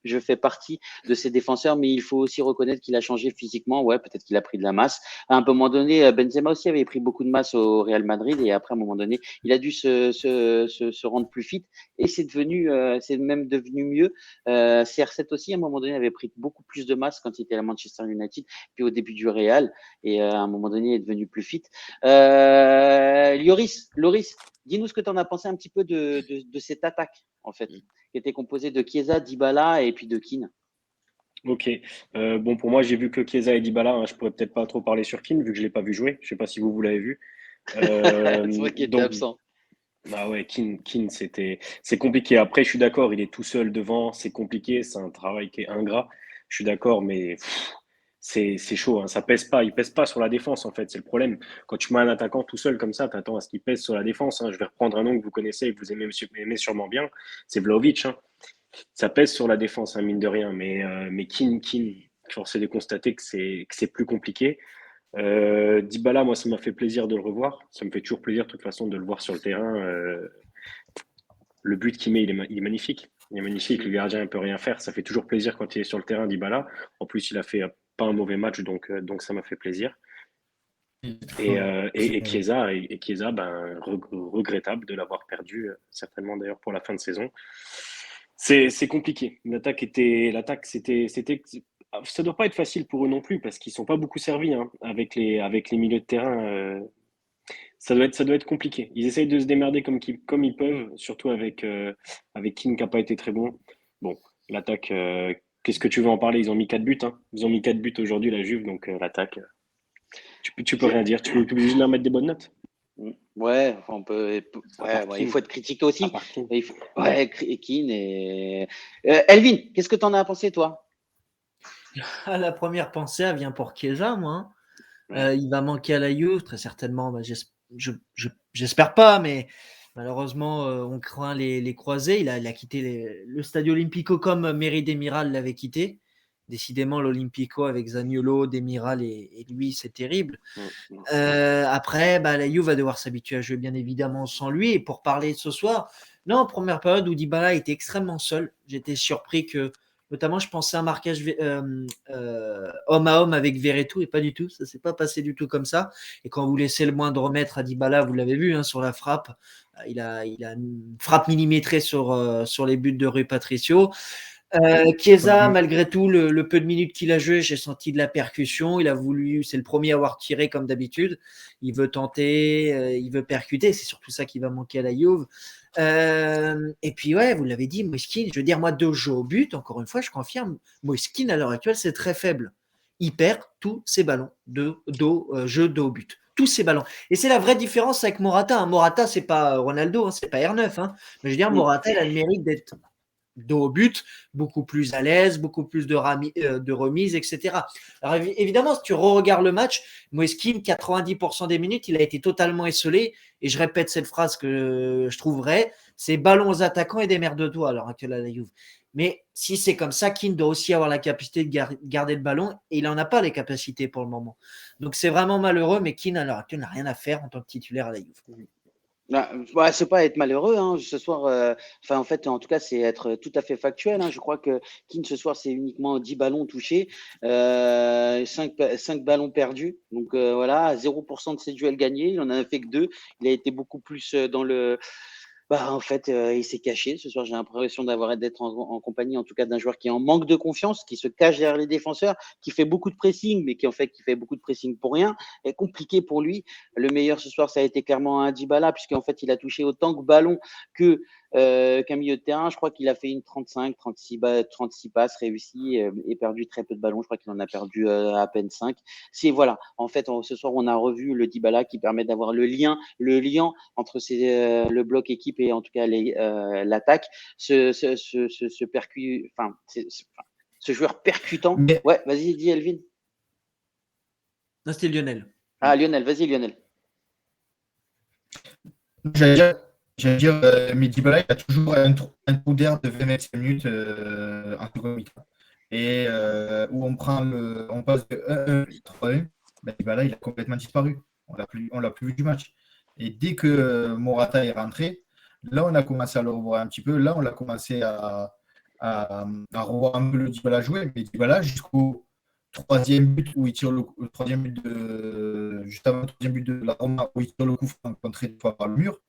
Je fais partie de ces défenseurs, mais il faut aussi reconnaître qu'il a changé physiquement. Ouais, peut-être qu'il a pris de la masse. À un moment donné, Benzema aussi avait pris beaucoup de masse au Real Madrid et après, à un moment donné, il a dû se rendre plus fit et c'est même devenu mieux. CR7 aussi, à un moment donné, avait pris beaucoup plus de masse quand il était à Manchester United, puis au début du Real et à un moment donné, il est devenu plus fit. Loris, dis-nous ce que tu en as pensé un petit peu de cette attaque, en fait, qui était composée de Chiesa, Dybala et puis de Keane. Ok. Bon, pour moi, j'ai vu que Chiesa et Dybala. Hein, je pourrais peut-être pas trop parler sur Keane vu que je l'ai pas vu jouer. Je sais pas si vous l'avez vu. C'est vrai qu'il était donc, absent. bah ouais, Keane, c'est compliqué. Après, je suis d'accord, il est tout seul devant, c'est compliqué, c'est un travail qui est ingrat. Je suis d'accord, mais c'est chaud, hein. Ça pèse pas, il pèse pas sur la défense en fait, c'est le problème. Quand tu mets un attaquant tout seul comme ça, t'attends à ce qu'il pèse sur la défense. Hein. Je vais reprendre un nom que vous connaissez et que vous aimez sûrement bien, c'est Vlahovic. Hein. Ça pèse sur la défense, hein, mine de rien, mais Keane, force est de constater que c'est plus compliqué. Dybala, moi, ça m'a fait plaisir de le revoir. Ça me fait toujours plaisir, de toute façon, de le voir sur le terrain. Le but qu'il met, il est magnifique. Il est magnifique. Le gardien ne peut rien faire. Ça fait toujours plaisir quand il est sur le terrain, Dybala. En plus, il a fait pas un mauvais match, donc ça m'a fait plaisir. Et Chiesa, ben, regrettable de l'avoir perdu, certainement d'ailleurs pour la fin de saison. C'est compliqué. L'attaque, ça doit pas être facile pour eux non plus parce qu'ils sont pas beaucoup servis hein, avec les milieux de terrain. Ça doit être compliqué. Ils essayent de se démerder comme ils peuvent, surtout avec Keane qui n'a pas été très bon. Bon, l'attaque, qu'est-ce que tu veux en parler? Ils ont mis 4 buts. Hein. Ils ont mis 4 buts aujourd'hui, la Juve, donc l'attaque, tu peux rien dire. Tu peux juste leur mettre des bonnes notes. Ouais, on peut. Il faut être critiqué aussi. Keane et Elvin, qu'est-ce que tu en as pensé, toi? La première pensée, elle vient pour Chiesa, moi. Il va manquer à la Juve, très certainement. J'espère pas, mais malheureusement, on craint les croisés. Il a quitté le Stadio Olimpico comme Merih Demiral l'avait quitté. Décidément, l'Olympico avec Zaniolo, Demiral et lui, c'est terrible. Après, la Juve va devoir s'habituer à jouer bien évidemment sans lui. Et pour parler de ce soir, non, première période où Dybala était extrêmement seul. J'étais surpris que, notamment, je pensais à un marquage homme à homme avec Verretou et pas du tout. Ça s'est pas passé du tout comme ça. Et quand vous laissez le moindre mètre à Dybala, vous l'avez vu hein, sur la frappe, il a une frappe millimétrée sur les buts de Rui Patricio. Chiesa, malgré tout, le peu de minutes qu'il a joué, j'ai senti de la percussion. Il a voulu, c'est le premier à avoir tiré comme d'habitude. Il veut tenter, il veut percuter. C'est surtout ça qui va manquer à la Juve. Et puis, ouais, vous l'avez dit, Moiskin, je veux dire, moi, de jeu au but, encore une fois, je confirme, Moiskin, à l'heure actuelle, c'est très faible. Il perd tous ses ballons jeu dos au but. Tous ses ballons. Et c'est la vraie différence avec Morata. Hein. Morata, c'est pas Ronaldo, hein, c'est pas R9. Hein. Mais je veux dire, Morata, il a le mérite d'être dos au but, beaucoup plus à l'aise, beaucoup plus de remises, etc. Alors évidemment, si tu re-regardes le match, Moiskin, 90% des minutes, il a été totalement esselé. Et je répète cette phrase que je trouve vraie, c'est ballon aux attaquants et des merdes de doigts alors actuelle à la Juve. Mais si c'est comme ça, Keane doit aussi avoir la capacité de garder le ballon et il n'en a pas les capacités pour le moment. Donc c'est vraiment malheureux, mais Keane à l'heure actuelle n'a rien à faire en tant que titulaire à la Juve. C'est pas être malheureux hein, ce soir. En fait, en tout cas, c'est être tout à fait factuel. Hein. Je crois que Keane ce soir, c'est uniquement 10 ballons touchés, 5 ballons perdus. Donc voilà, 0% de ses duels gagnés. Il en a fait que 2. Il a été beaucoup plus dans le. En fait, il s'est caché. Ce soir, j'ai l'impression d'être en compagnie, en tout cas, d'un joueur qui est en manque de confiance, qui se cache derrière les défenseurs, qui fait beaucoup de pressing, mais qui fait beaucoup de pressing pour rien. C'est compliqué pour lui. Le meilleur ce soir, ça a été clairement un Dybala, puisqu'en fait, il a touché autant de ballons qu'un milieu de terrain. Je crois qu'il a fait une 36 passes réussies et perdu très peu de ballons. Je crois qu'il en a perdu à peine 5. Voilà. En fait, ce soir, on a revu le Dybala qui permet d'avoir le lien entre le bloc équipe et en tout cas l'attaque. Ce joueur percutant. Ouais, vas-y, dis Elvin. Non, c'était Lionel. Lionel, vas-y Lionel. J'allais dire, mais Dybala, il a toujours un trou d'air de 25 minutes en seconde mi-temps. Et où on passe de 1-1 3-1, Dybala, il a complètement disparu. On l'a plus vu du match. Et dès que Morata est rentré, là, on a commencé à le revoir un petit peu. Là, on a commencé à revoir un peu le Dybala jouer. Mais Dybala, jusqu'au troisième but où il tire le troisième but juste avant le troisième but de la Roma où il tire le coup franc contré une fois par le mur,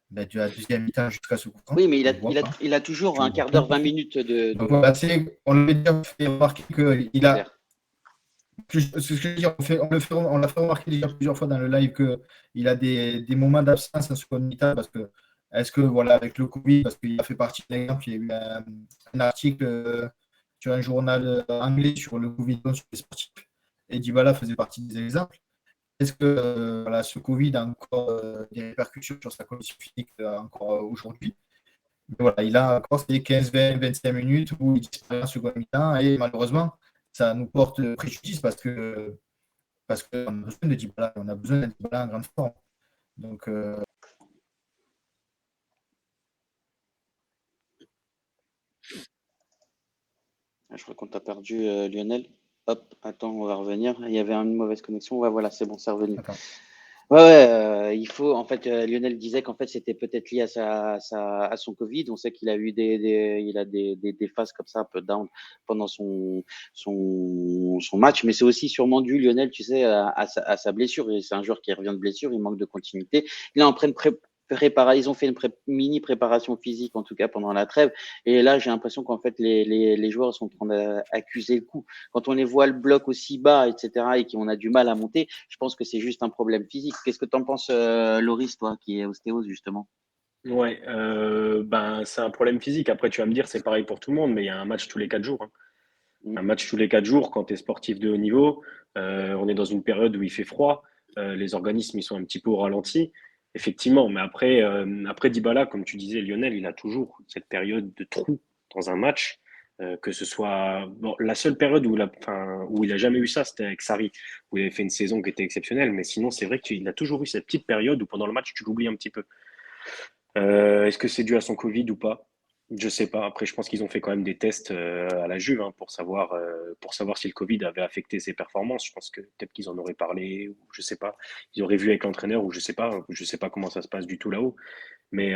de la deuxième mi-temps jusqu'à ce coup franc. Oui, mais il a toujours un quart d'heure, 20 minutes de. Donc, voilà, on l'avait déjà fait remarquer qu'il a. C'est ce que je veux dire, on l'a fait remarquer déjà plusieurs fois dans le live qu'il a des moments d'absence en seconde mi-temps parce que est-ce que voilà avec le Covid, parce qu'il a fait partie de l'exemple, il y a eu un article sur un journal anglais sur le Covid sur les sportifs et Dybala faisait partie des exemples. Est-ce que ce Covid a encore des répercussions sur sa condition physique encore aujourd'hui? Mais voilà, il a encore ces 15, 20, 25 minutes où il disparaît en seconde mi-temps et malheureusement, ça nous porte préjudice parce qu'on a besoin de Dybala, on a besoin d'un Dybala en grande forme. Donc, je crois qu'on t'a perdu, Lionel. Hop, attends, on va revenir. Il y avait une mauvaise connexion. Ouais, voilà, c'est bon, c'est revenu. Attends. Il faut. En fait, Lionel disait qu'en fait, c'était peut-être lié à son Covid. On sait qu'il a eu des phases comme ça, un peu down pendant son match, mais c'est aussi sûrement dû, Lionel, tu sais, à sa blessure. Et c'est un joueur qui revient de blessure, il manque de continuité. Il est en train de ils ont fait une mini préparation physique, en tout cas pendant la trêve. Et là, j'ai l'impression qu'en fait, les joueurs sont en train d'accuser le coup. Quand on les voit le bloc aussi bas, etc., et qu'on a du mal à monter, je pense que c'est juste un problème physique. Qu'est-ce que tu en penses, Loris, toi, qui est ostéose, justement? Ouais, c'est un problème physique. Après, tu vas me dire, c'est pareil pour tout le monde, mais il y a un match tous les 4 jours. Hein. Un match tous les 4 jours, quand tu es sportif de haut niveau, on est dans une période où il fait froid, les organismes ils sont un petit peu au ralenti. Effectivement, mais après Dybala, comme tu disais, Lionel, il a toujours cette période de trou dans un match, que ce soit la seule période où il a jamais eu ça, c'était avec Sarri, où il avait fait une saison qui était exceptionnelle. Mais sinon, c'est vrai qu'il a toujours eu cette petite période où pendant le match, tu l'oublies un petit peu. Est-ce que c'est dû à son Covid ou pas? Je sais pas. Après, je pense qu'ils ont fait quand même des tests à la Juve pour savoir si le Covid avait affecté ses performances. Je pense que peut-être qu'ils en auraient parlé, ou je sais pas. Ils auraient vu avec l'entraîneur, ou je sais pas. Je sais pas comment ça se passe du tout là-haut. Mais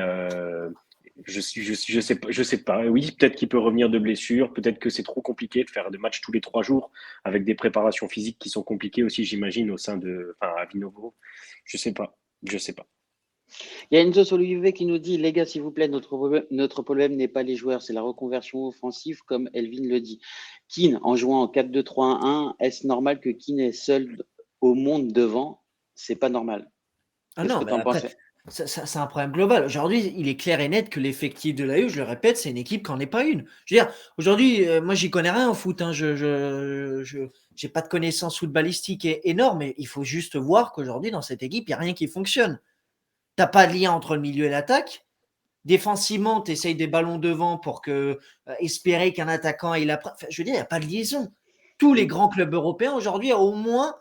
je sais pas. Oui, peut-être qu'il peut revenir de blessure. Peut-être que c'est trop compliqué de faire des matchs tous les 3 jours avec des préparations physiques qui sont compliquées aussi, j'imagine, à Vinovo. Je sais pas. Il y a Enzo Solive qui nous dit, les gars, s'il vous plaît, notre problème n'est pas les joueurs, c'est la reconversion offensive, comme Elvin le dit. Keane, en jouant en 4-2-3-1, est-ce normal que Keane est seul au monde devant? C'est pas normal. Ah Qu'est-ce non, que mais tu en après, penses? c'est un problème global. Aujourd'hui, il est clair et net que l'effectif de la U, je le répète, c'est une équipe qui n'en est pas une. Je veux dire, aujourd'hui, moi, j'y connais rien en foot. Hein. Je j'ai pas de connaissances footballistiques énormes, mais il faut juste voir qu'aujourd'hui, dans cette équipe, il n'y a rien qui fonctionne. Tu n'as pas de lien entre le milieu et l'attaque. Défensivement, tu essayes des ballons devant pour espérer qu'un attaquant ait la. Enfin, je veux dire, il n'y a pas de liaison. Tous les grands clubs européens aujourd'hui ont au moins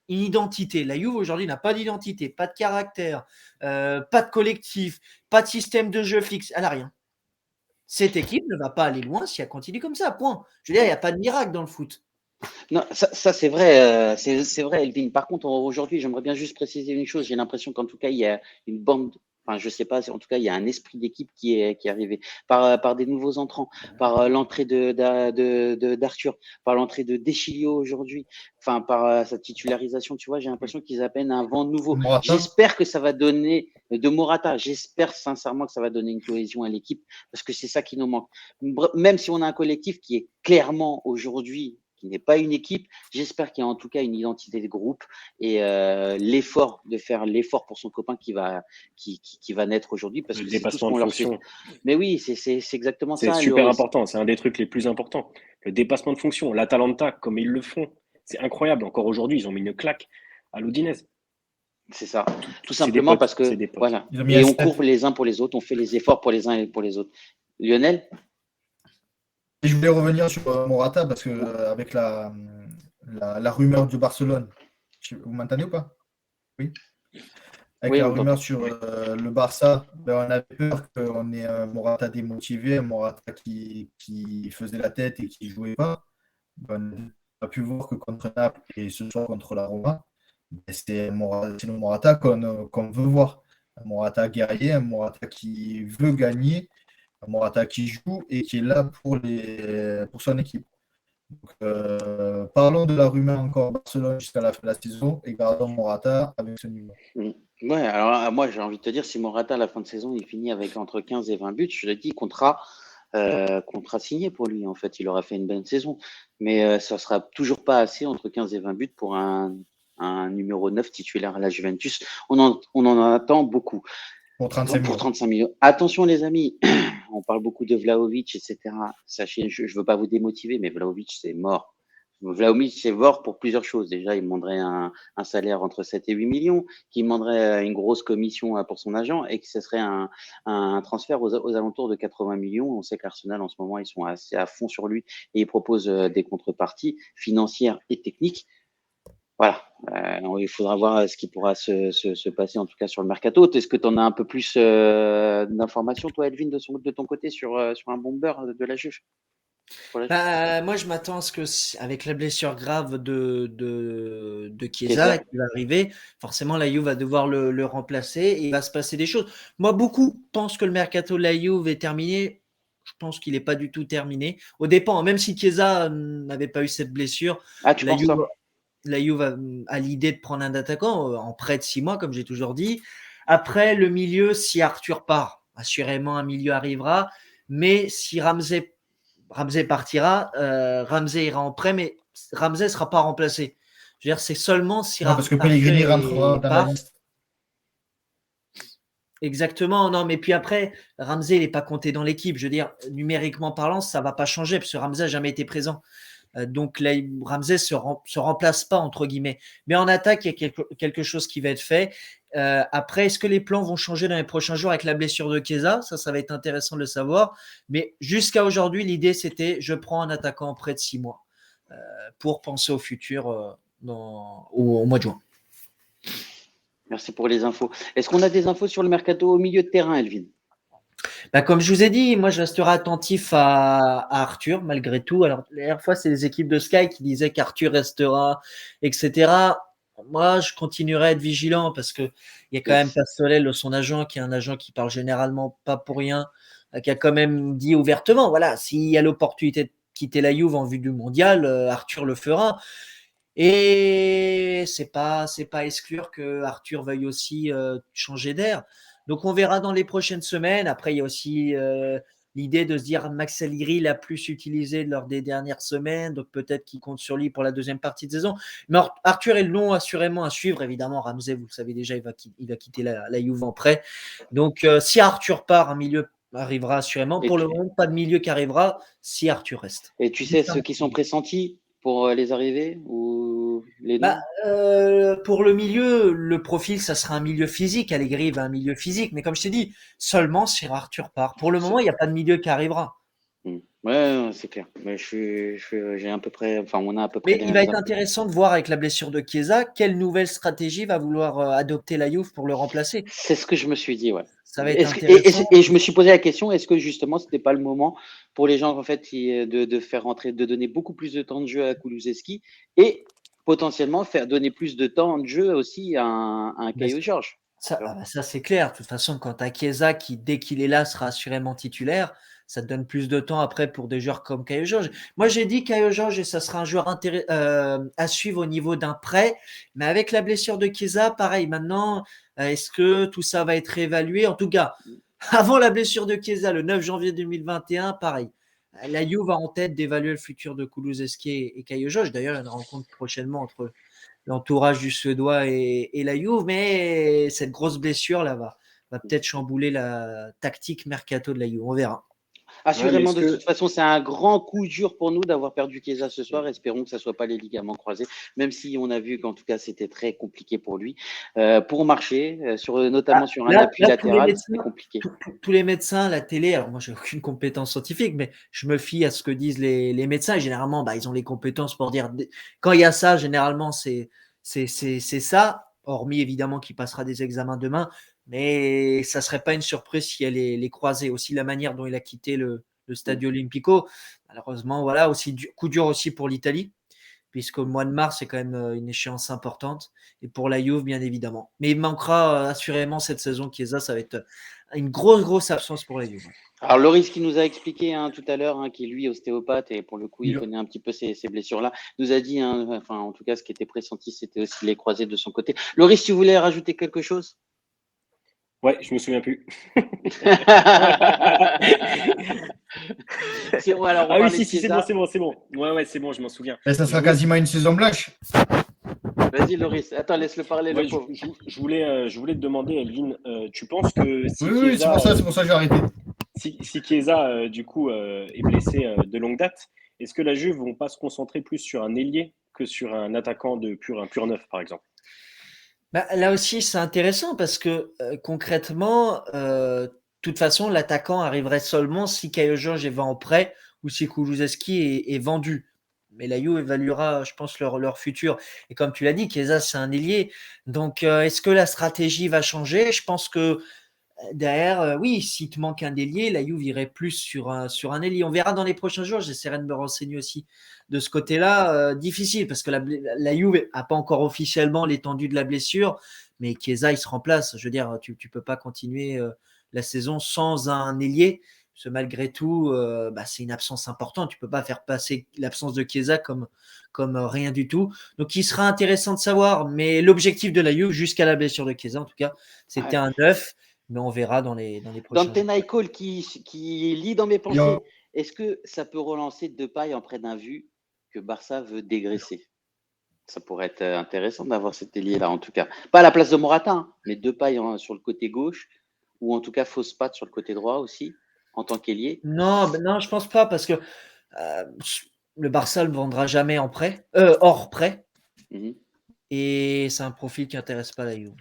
une identité. La Juve aujourd'hui n'a pas d'identité, pas de caractère, pas de collectif, pas de système de jeu fixe. Elle n'a rien. Cette équipe ne va pas aller loin si elle continue comme ça. Point. Je veux dire, il n'y a pas de miracle dans le foot. Non, ça c'est vrai, c'est vrai, Elvin. Par contre, aujourd'hui, j'aimerais bien juste préciser une chose. J'ai l'impression qu'en tout cas, il y a une bande, enfin, je sais pas, en tout cas, il y a un esprit d'équipe qui est arrivé par des nouveaux entrants, par l'entrée d'Arthur, par l'entrée de Deschilio aujourd'hui, enfin, par sa titularisation. Tu vois, j'ai l'impression qu'ils appellent un vent nouveau. Morata. J'espère que ça va donner de Morata. J'espère sincèrement que ça va donner une cohésion à l'équipe parce que c'est ça qui nous manque. Même si on a un collectif qui est clairement aujourd'hui qui n'est pas une équipe. J'espère qu'il y a en tout cas une identité de groupe et de faire l'effort pour son copain qui va naître aujourd'hui parce Le que c'est tout ce dépassement de qu'on leur fait. fonction, Mais oui, c'est exactement c'est ça. super important. C'est un des trucs les plus importants. Le dépassement de fonction, l'Atalanta, comme ils le font, c'est incroyable. Encore aujourd'hui, ils ont mis une claque à l'Udinese. C'est ça. Tout C'est des simplement potes, parce c'est que des potes. voilà. Ils ont mis Et un on step. court les uns pour les autres, on fait les efforts pour les uns et pour les autres. Lionel? Et je voulais revenir sur Morata parce que avec la rumeur du Barcelone, vous m'entendez ou pas? Oui. Avec Oui, la on rumeur t'entend. sur le Barça, ben, on avait peur qu'on ait un Morata démotivé, un Morata qui faisait la tête et qui ne jouait pas. Ben, on a pu voir que contre Naples et ce soir contre la Roma, ben, c'est le Morata qu'on veut voir. Un Morata guerrier, un Morata qui veut gagner, un Morata qui joue et qui est là pour son équipe. Donc, parlons de la rumeur encore Barcelone jusqu'à la fin de la saison et gardons Morata avec ce niveau. Mm. Ouais, alors moi j'ai envie de te dire, si Morata à la fin de saison il finit avec entre 15 et 20 buts, je te dis contrat signé pour lui. En fait, il aura fait une bonne saison, mais ça sera toujours pas assez entre 15 et 20 buts pour un numéro 9 titulaire à la Juventus. On en attend beaucoup. Pour 35 Pour millions. 35 millions. Attention les amis, on parle beaucoup de Vlahovic, etc. Sachez, je ne veux pas vous démotiver, mais Vlahovic c'est mort. Vlahovic c'est mort pour plusieurs choses. Déjà, il demanderait un salaire entre 7 et 8 millions, qu'il demanderait une grosse commission pour son agent et que ce serait un transfert aux alentours de 80 millions. On sait qu'Arsenal en ce moment, ils sont assez à fond sur lui et ils proposent des contreparties financières et techniques. Voilà, il faudra voir ce qui pourra se passer, en tout cas sur le mercato. Est-ce que tu en as un peu plus d'informations, toi, Elvin, de ton côté, sur un bomber de la Juve? Moi, je m'attends à ce que, avec la blessure grave de Chiesa Chiesa. qui va arriver, forcément, la Juve va devoir le remplacer et il va se passer des choses. Moi, beaucoup pensent que le mercato de la Juve est terminé. Je pense qu'il n'est pas du tout terminé. Au dépend, même si Chiesa n'avait pas eu cette blessure, Ah, tu la penses Juve, ça? la Juve a l'idée de prendre un attaquant en prêt de 6 mois, comme j'ai toujours dit. Après, le milieu, si Arthur part, assurément un milieu arrivera. Mais si Ramsey partira, Ramsey ira en prêt, mais Ramsey ne sera pas remplacé. Je veux dire, c'est seulement si Non, parce que Arthur Pellegrini rentrera dans la part. liste. Exactement, non, mais puis après, Ramsey n'est pas compté dans l'équipe. Je veux dire, numériquement parlant, ça ne va pas changer, parce que Ramsey n'a jamais été présent. Donc là, Ramsey se remplace pas, entre guillemets. Mais en attaque, il y a quelque chose qui va être fait. Après, est-ce que les plans vont changer dans les prochains jours avec la blessure de Chiesa? Ça va être intéressant de le savoir. Mais jusqu'à aujourd'hui, l'idée, c'était je prends un attaquant en près de 6 mois pour penser au futur au mois de juin. Merci pour les infos. Est-ce qu'on a des infos sur le mercato au milieu de terrain, Elvin? Comme je vous ai dit, moi je resterai attentif à Arthur malgré tout. Alors la dernière fois, c'est les équipes de Sky qui disaient qu'Arthur restera, etc. Moi, je continuerai à être vigilant parce que il y a quand même Pastolel, son agent, qui est un agent qui parle généralement pas pour rien, qui a quand même dit ouvertement, voilà, s'il y a l'opportunité de quitter la Juve en vue du mondial, Arthur le fera. Et c'est pas exclure que Arthur veuille aussi changer d'air. Donc, on verra dans les prochaines semaines. Après, il y a aussi l'idée de se dire Max Allegri l'a plus utilisé lors des dernières semaines, donc peut-être qu'il compte sur lui pour la deuxième partie de saison. Mais Arthur est le nom assurément à suivre. Évidemment, Ramsey, vous le savez déjà, il va quitter la Juve en prêt. Donc, si Arthur part, un milieu arrivera assurément. Pour le moment, pas de milieu qui arrivera si Arthur reste. Et tu sais ceux qui sont pressentis pour les arrivées ou les noms? Pour le milieu, le profil, ça sera un milieu physique. Allegri va un milieu physique. Mais comme je t'ai dit, seulement si Arthur part. Pour le moment, il n'y a pas de milieu qui arrivera. Ouais, c'est clair. Mais j'ai à peu près, enfin, on a à peu près. Mais il va être intéressant de voir avec la blessure de Chiesa quelle nouvelle stratégie va vouloir adopter la Juve pour le remplacer. C'est ce que je me suis dit, ouais. Ça va être intéressant. Et je me suis posé la question, est-ce que justement, c'était pas le moment pour les gens en fait de faire rentrer, de donner beaucoup plus de temps de jeu à Kulusevski et potentiellement faire donner plus de temps de jeu aussi à un Caio Georges. Ça c'est clair. De toute façon, quand tu as Chiesa qui, dès qu'il est là, sera assurément titulaire, ça te donne plus de temps après pour des joueurs comme Caio Georges. Moi, j'ai dit Caio Georges et ça sera un joueur à suivre au niveau d'un prêt. Mais avec la blessure de Chiesa, pareil, maintenant, est-ce que tout ça va être réévalué? En tout cas, avant la blessure de Chiesa, le 9 janvier 2021, pareil. La Juve va en tête d'évaluer le futur de Kulusevski et Caio Georges. D'ailleurs, il y a une rencontre prochainement entre l'entourage du Suédois et la Juve. Mais cette grosse blessure là va peut-être chambouler la tactique mercato de la Juve. On verra. Assurément, de toute façon, c'est un grand coup dur pour nous d'avoir perdu Chiesa ce soir. Espérons que ça ne soit pas les ligaments croisés, même si on a vu qu'en tout cas, c'était très compliqué pour lui. Pour marcher, notamment sur un appui latéral, c'est compliqué. Tous les médecins, la télé, alors moi, je n'ai aucune compétence scientifique, mais je me fie à ce que disent les médecins. Et généralement, ils ont les compétences pour dire, quand il y a ça, généralement, c'est ça, hormis évidemment qu'il passera des examens demain. Mais ça ne serait pas une surprise si elle est croisée. Aussi, la manière dont il a quitté le Stadio Olimpico, malheureusement, voilà, aussi coup dur aussi pour l'Italie, puisqu'au mois de mars, c'est quand même une échéance importante. Et pour la Juve, bien évidemment. Mais il manquera assurément cette saison Chiesa, ça va être une grosse absence pour la Juve. Alors, Loris qui nous a expliqué tout à l'heure, qui est lui ostéopathe et pour le coup, il connaît un petit peu ces blessures-là, nous a dit, enfin, en tout cas, ce qui était pressenti, c'était aussi les croisés de son côté. Loris, tu voulais rajouter quelque chose? Ouais, je me souviens plus. C'est bon, alors oui, si, c'est bon. Ouais, c'est bon, je m'en souviens. Et ça sera quasiment une saison blanche. Vas-y, Loris. Attends, laisse-le parler. Ouais, je voulais te demander, Elvin, tu penses que si oui, c'est pour ça que j'ai arrêté. Si Chiesa, du coup, est blessé de longue date, est-ce que la Juve ne vont pas se concentrer plus sur un ailier que sur un attaquant un pur neuf, par exemple? Là aussi, c'est intéressant parce que concrètement, de toute façon, l'attaquant arriverait seulement si Caio Georges va en prêt ou si Kulusevski est vendu. Mais la Juve évaluera, je pense, leur futur. Et comme tu l'as dit, Chiesa, c'est un ailier. Donc, est-ce que la stratégie va changer? Je pense que derrière, oui, s'il te manque un ailier, la Juve irait plus sur un ailier. On verra dans les prochains jours. J'essaierai de me renseigner aussi de ce côté-là. Difficile parce que la Juve n'a pas encore officiellement l'étendue de la blessure, mais Chiesa, il se remplace. Je veux dire, tu peux pas continuer la saison sans un ailier. Parce que malgré tout, c'est une absence importante. Tu peux pas faire passer l'absence de Chiesa comme rien du tout. Donc, il sera intéressant de savoir. Mais l'objectif de la Juve, jusqu'à la blessure de Chiesa, en tout cas, c'était un 9. Mais on verra dans les prochains jours. Dante Naikol qui lit dans mes pensées. Est-ce que ça peut relancer Depay en près d'un vu que Barça veut dégraisser? Ça pourrait être intéressant d'avoir cet ailier-là, en tout cas. Pas à la place de Morata, mais Depay sur le côté gauche, ou en tout cas Fospat sur le côté droit aussi, en tant qu'ailier. Non, je pense pas, parce que le Barça ne le vendra jamais hors prêt. Et c'est un profil qui n'intéresse pas la Juve.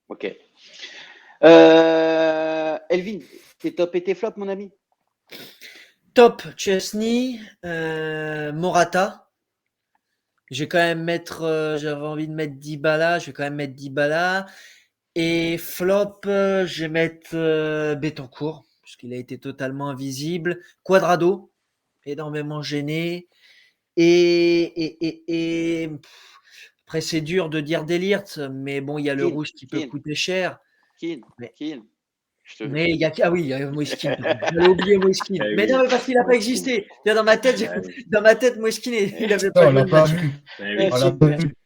Ok. Elvin, tes top et tes flops, mon ami? Top, Chesney, Morata. Je vais quand même j'avais envie de mettre Dybala, je vais quand même mettre Dybala. Et flop, je vais mettre Betancourt, puisqu'il a été totalement invisible. Quadrado, énormément gêné. Et après, c'est dur de dire Delirte, mais bon, il y a le rouge qui peut coûter cher. Mais il y a Moïskine. J'avais oublié Moïskine. Mais non, mais parce qu'il n'a pas existé. Dans ma tête, Moïskine, il n'avait pas vu.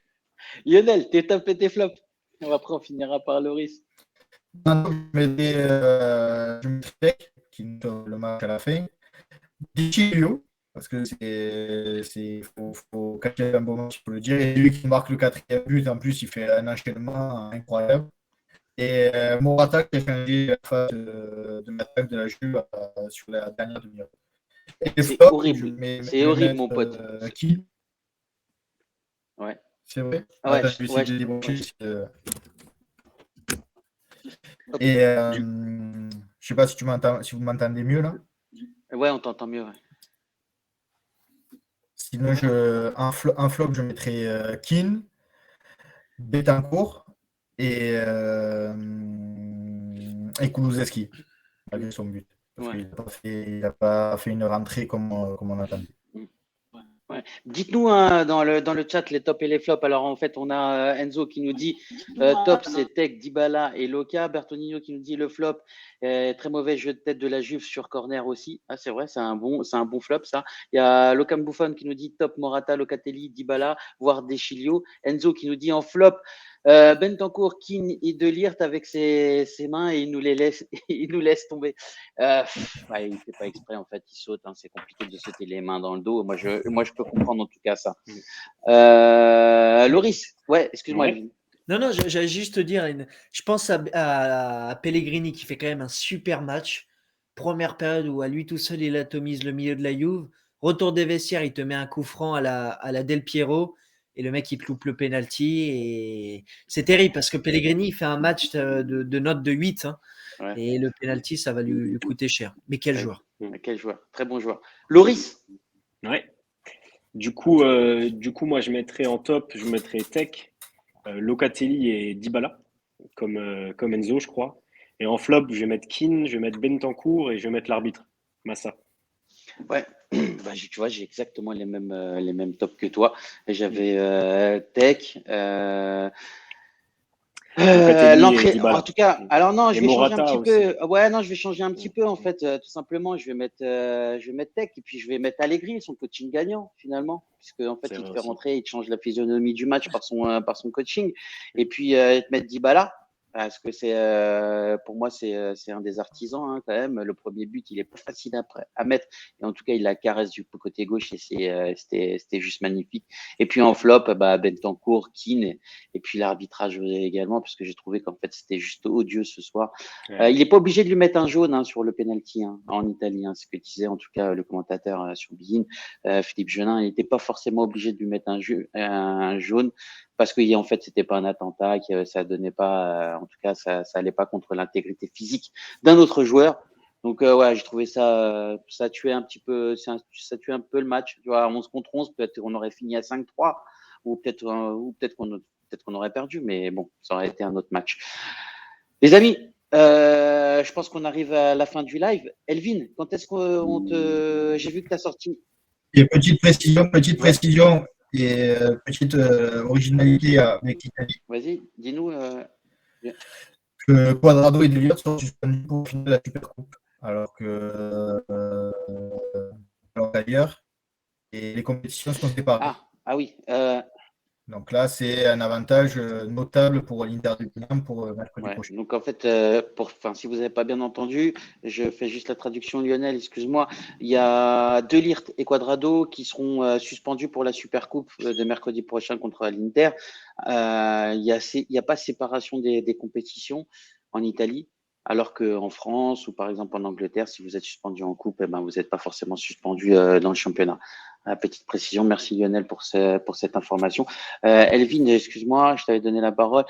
Lionel, tes top et tes flops. Après, on finira par Loris. Maintenant, je mettrais Tech, qui nous le match à la fin. Dichilio, parce que faut cacher un bon match, il faut le dire. Et lui qui marque le 4e but, en plus, il fait un enchaînement incroyable. Et Morata qui a changé la phase de l'attaque de la Juve sur la dernière demi-heure. Et les C'est flops, horrible. C'est je vais horrible, mettre mon pote. qui Ouais. C'est vrai. Ah ouais, Attends, je vais essayer ouais, de débrancher. ouais. Et je sais pas si vous m'entendez mieux là. Ouais, on t'entend mieux. Ouais. Sinon, en flop, je mettrais Keane, Betancourt et Kulusevski, malgré son but. Parce Ouais. qu'il n'a pas fait une rentrée comme on attendait. Ouais. Dites-nous dans le chat les tops et les flops. Alors en fait, on a Enzo qui nous dit top c'est Tech, Dybala et Loka. Bertonino qui nous dit le flop, très mauvais jeu de tête de la Juve sur corner aussi. Ah c'est vrai, c'est un bon flop ça. Il y a Locam Buffon qui nous dit top Morata, Locatelli, Dybala, voire Deschilio. Enzo qui nous dit en flop Bentancur, Keane et De Ligt avec ses mains et il nous laisse tomber. Ouais, il fait pas exprès en fait, il saute. Hein, c'est compliqué de sauter les mains dans le dos. Moi je peux comprendre en tout cas ça. Loris, ouais, excuse-moi. Ouais. Non, j'allais juste te dire, je pense à Pellegrini qui fait quand même un super match. Première période où à lui tout seul il atomise le milieu de la Juve. Retour des vestiaires, il te met un coup franc à la Del Piero et le mec il te loupe le penalty. Et c'est terrible parce que Pellegrini il fait un match de note de 8. Hein, Ouais. et le penalty ça va lui coûter cher. Mais quel joueur. Quel joueur, très bon joueur. Loris. Ouais. Du coup, moi je mettrais en top, je mettrais Tech, Locatelli et Dybala, comme Enzo, je crois. Et en flop, je vais mettre Keane, je vais mettre Bentancur et je vais mettre l'arbitre, Massa. Ouais, bah, tu vois, j'ai exactement les mêmes tops que toi. J'avais Tech, l'entrée. En tout cas, alors non, je vais changer un petit peu. Ouais, non, je vais changer un petit peu en fait. Tout simplement, je vais mettre Tech et puis je vais mettre Allegri, son coaching gagnant finalement, puisque en fait, il te fait rentrer, il te change la physionomie du match par son coaching. Et puis te mettre Dybala. Parce que pour moi, c'est un des artisans hein, quand même. Le premier but, il est pas facile à mettre. Et en tout cas, il la caresse du côté gauche et c'était juste magnifique. Et puis en flop, Bentancur, Keane et puis l'arbitrage également, parce que j'ai trouvé qu'en fait, c'était juste odieux ce soir. Ouais. Il n'est pas obligé de lui mettre un jaune hein, sur le penalty hein, en Italie. Hein, c'est ce que disait en tout cas le commentateur sur Bein, Philippe Genin. Il n'était pas forcément obligé de lui mettre un jaune. Parce que en fait c'était pas un attentat, que ça donnait pas, en tout cas ça allait pas contre l'intégrité physique d'un autre joueur. Donc ouais, j'ai trouvé ça tuait un petit peu, ça tuait un peu le match. Tu vois, 11 contre 11, peut-être qu'on aurait fini à 5-3 ou peut-être qu'on aurait perdu, mais bon, ça aurait été un autre match. Les amis, je pense qu'on arrive à la fin du live. Elvin, quand est-ce qu'on te, j'ai vu que tu as sorti. Et petite précision. Et petite originalité avec l'Italie. Vas-y, dis-nous. Que Quadrado et De Ligt sont suspendus pour finir la Supercoupe, alors d'ailleurs, et les compétitions sont séparées. Ah oui. Donc là, c'est un avantage notable pour l'Inter de Milan pour mercredi prochain. Donc en fait, si vous n'avez pas bien entendu, je fais juste la traduction Lionel, excuse-moi. Il y a De Ligt et Quadrado qui seront suspendus pour la Supercoupe de mercredi prochain contre l'Inter. Il y a pas séparation des compétitions en Italie. Alors qu'en France ou par exemple en Angleterre, si vous êtes suspendu en coupe, vous n'êtes pas forcément suspendu dans le championnat. Petite précision, merci Lionel pour cette information. Elvin, excuse-moi, je t'avais donné la parole.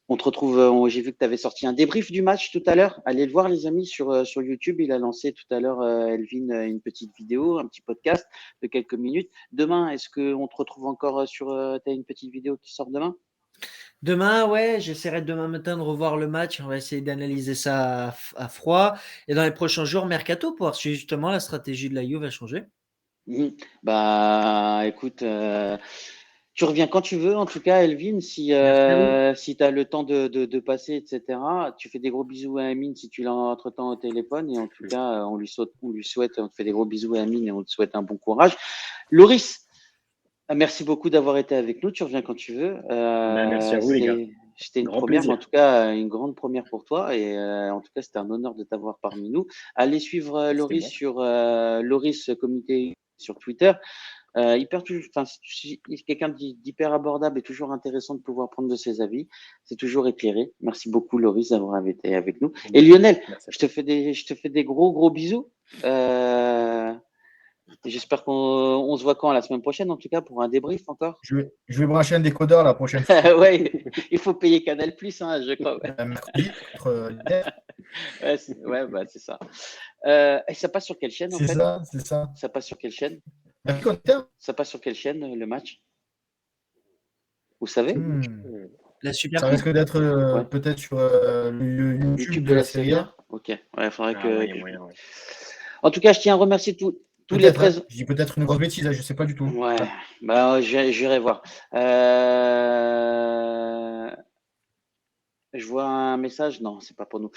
On te retrouve, j'ai vu que tu avais sorti un débrief du match tout à l'heure. Allez le voir les amis sur YouTube. Il a lancé tout à l'heure, Elvin, une petite vidéo, un petit podcast de quelques minutes. Demain, est-ce qu'on te retrouve encore tu as une petite vidéo qui sort demain ? Demain, ouais, j'essaierai demain matin de revoir le match. On va essayer d'analyser ça à froid. Et dans les prochains jours, mercato, pour voir si justement la stratégie de la Juve va changer. Écoute, tu reviens quand tu veux. En tout cas, Elvin, si tu as le temps de passer, etc. Tu fais des gros bisous à Amine si tu l'as entre-temps au téléphone. Et en tout cas, on lui souhaite, on te fait des gros bisous à Amine et on te souhaite un bon courage. Loris, merci beaucoup d'avoir été avec nous. Tu reviens quand tu veux. Merci à vous, les gars. C'était une Grand première, mais plaisir. en tout cas, une grande première pour toi. Et en tout cas, c'était un honneur de t'avoir parmi nous. Allez suivre Loris bon. sur Loris Comité sur Twitter. Hyper toujours, quelqu'un d'hyper abordable et toujours intéressant de pouvoir prendre de ses avis. C'est toujours éclairé. Merci beaucoup, Loris, d'avoir été avec nous. Et Lionel, Merci. je te fais des gros bisous. J'espère qu'on se voit quand la semaine prochaine, en tout cas, pour un débrief encore. Je vais brancher un décodeur la prochaine fois. Ouais, il faut payer Canal+, hein, je crois. Mercredi, Ouais, c'est ça. Et ça passe sur quelle chaîne, en fait? C'est ça. Ça passe sur quelle chaîne? Ça passe sur quelle chaîne, le match? Vous savez? La Super Ça Coupe. risque d'être peut-être sur le YouTube de la Série A. Ok, ouais, il faudrait ouais. En tout cas, je tiens à remercier tous les présents. Je dis peut-être une grosse bêtise, je ne sais pas du tout. Ouais, bah, j'irai voir. Je vois un message. Non, c'est pas pour nous.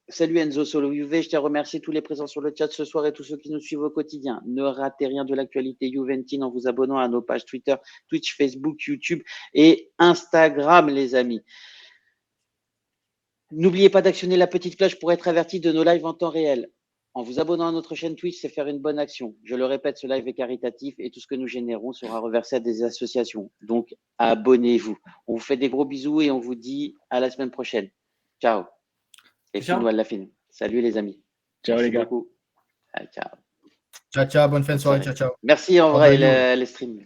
Salut Enzo Solo UV, je tiens à remercier tous les présents sur le chat ce soir et tous ceux qui nous suivent au quotidien. Ne ratez rien de l'actualité Juventine en vous abonnant à nos pages Twitter, Twitch, Facebook, YouTube et Instagram, les amis. N'oubliez pas d'actionner la petite cloche pour être averti de nos lives en temps réel. En vous abonnant à notre chaîne Twitch, c'est faire une bonne action. Je le répète, ce live est caritatif et tout ce que nous générons sera reversé à des associations. Donc, abonnez-vous. On vous fait des gros bisous et on vous dit à la semaine prochaine. Ciao. Et Ciao. fin de la fin. Salut les amis. Ciao Merci les gars. beaucoup. Allez, ciao. Ciao, bonne fin de soirée. Ciao. Merci en vrai les streams.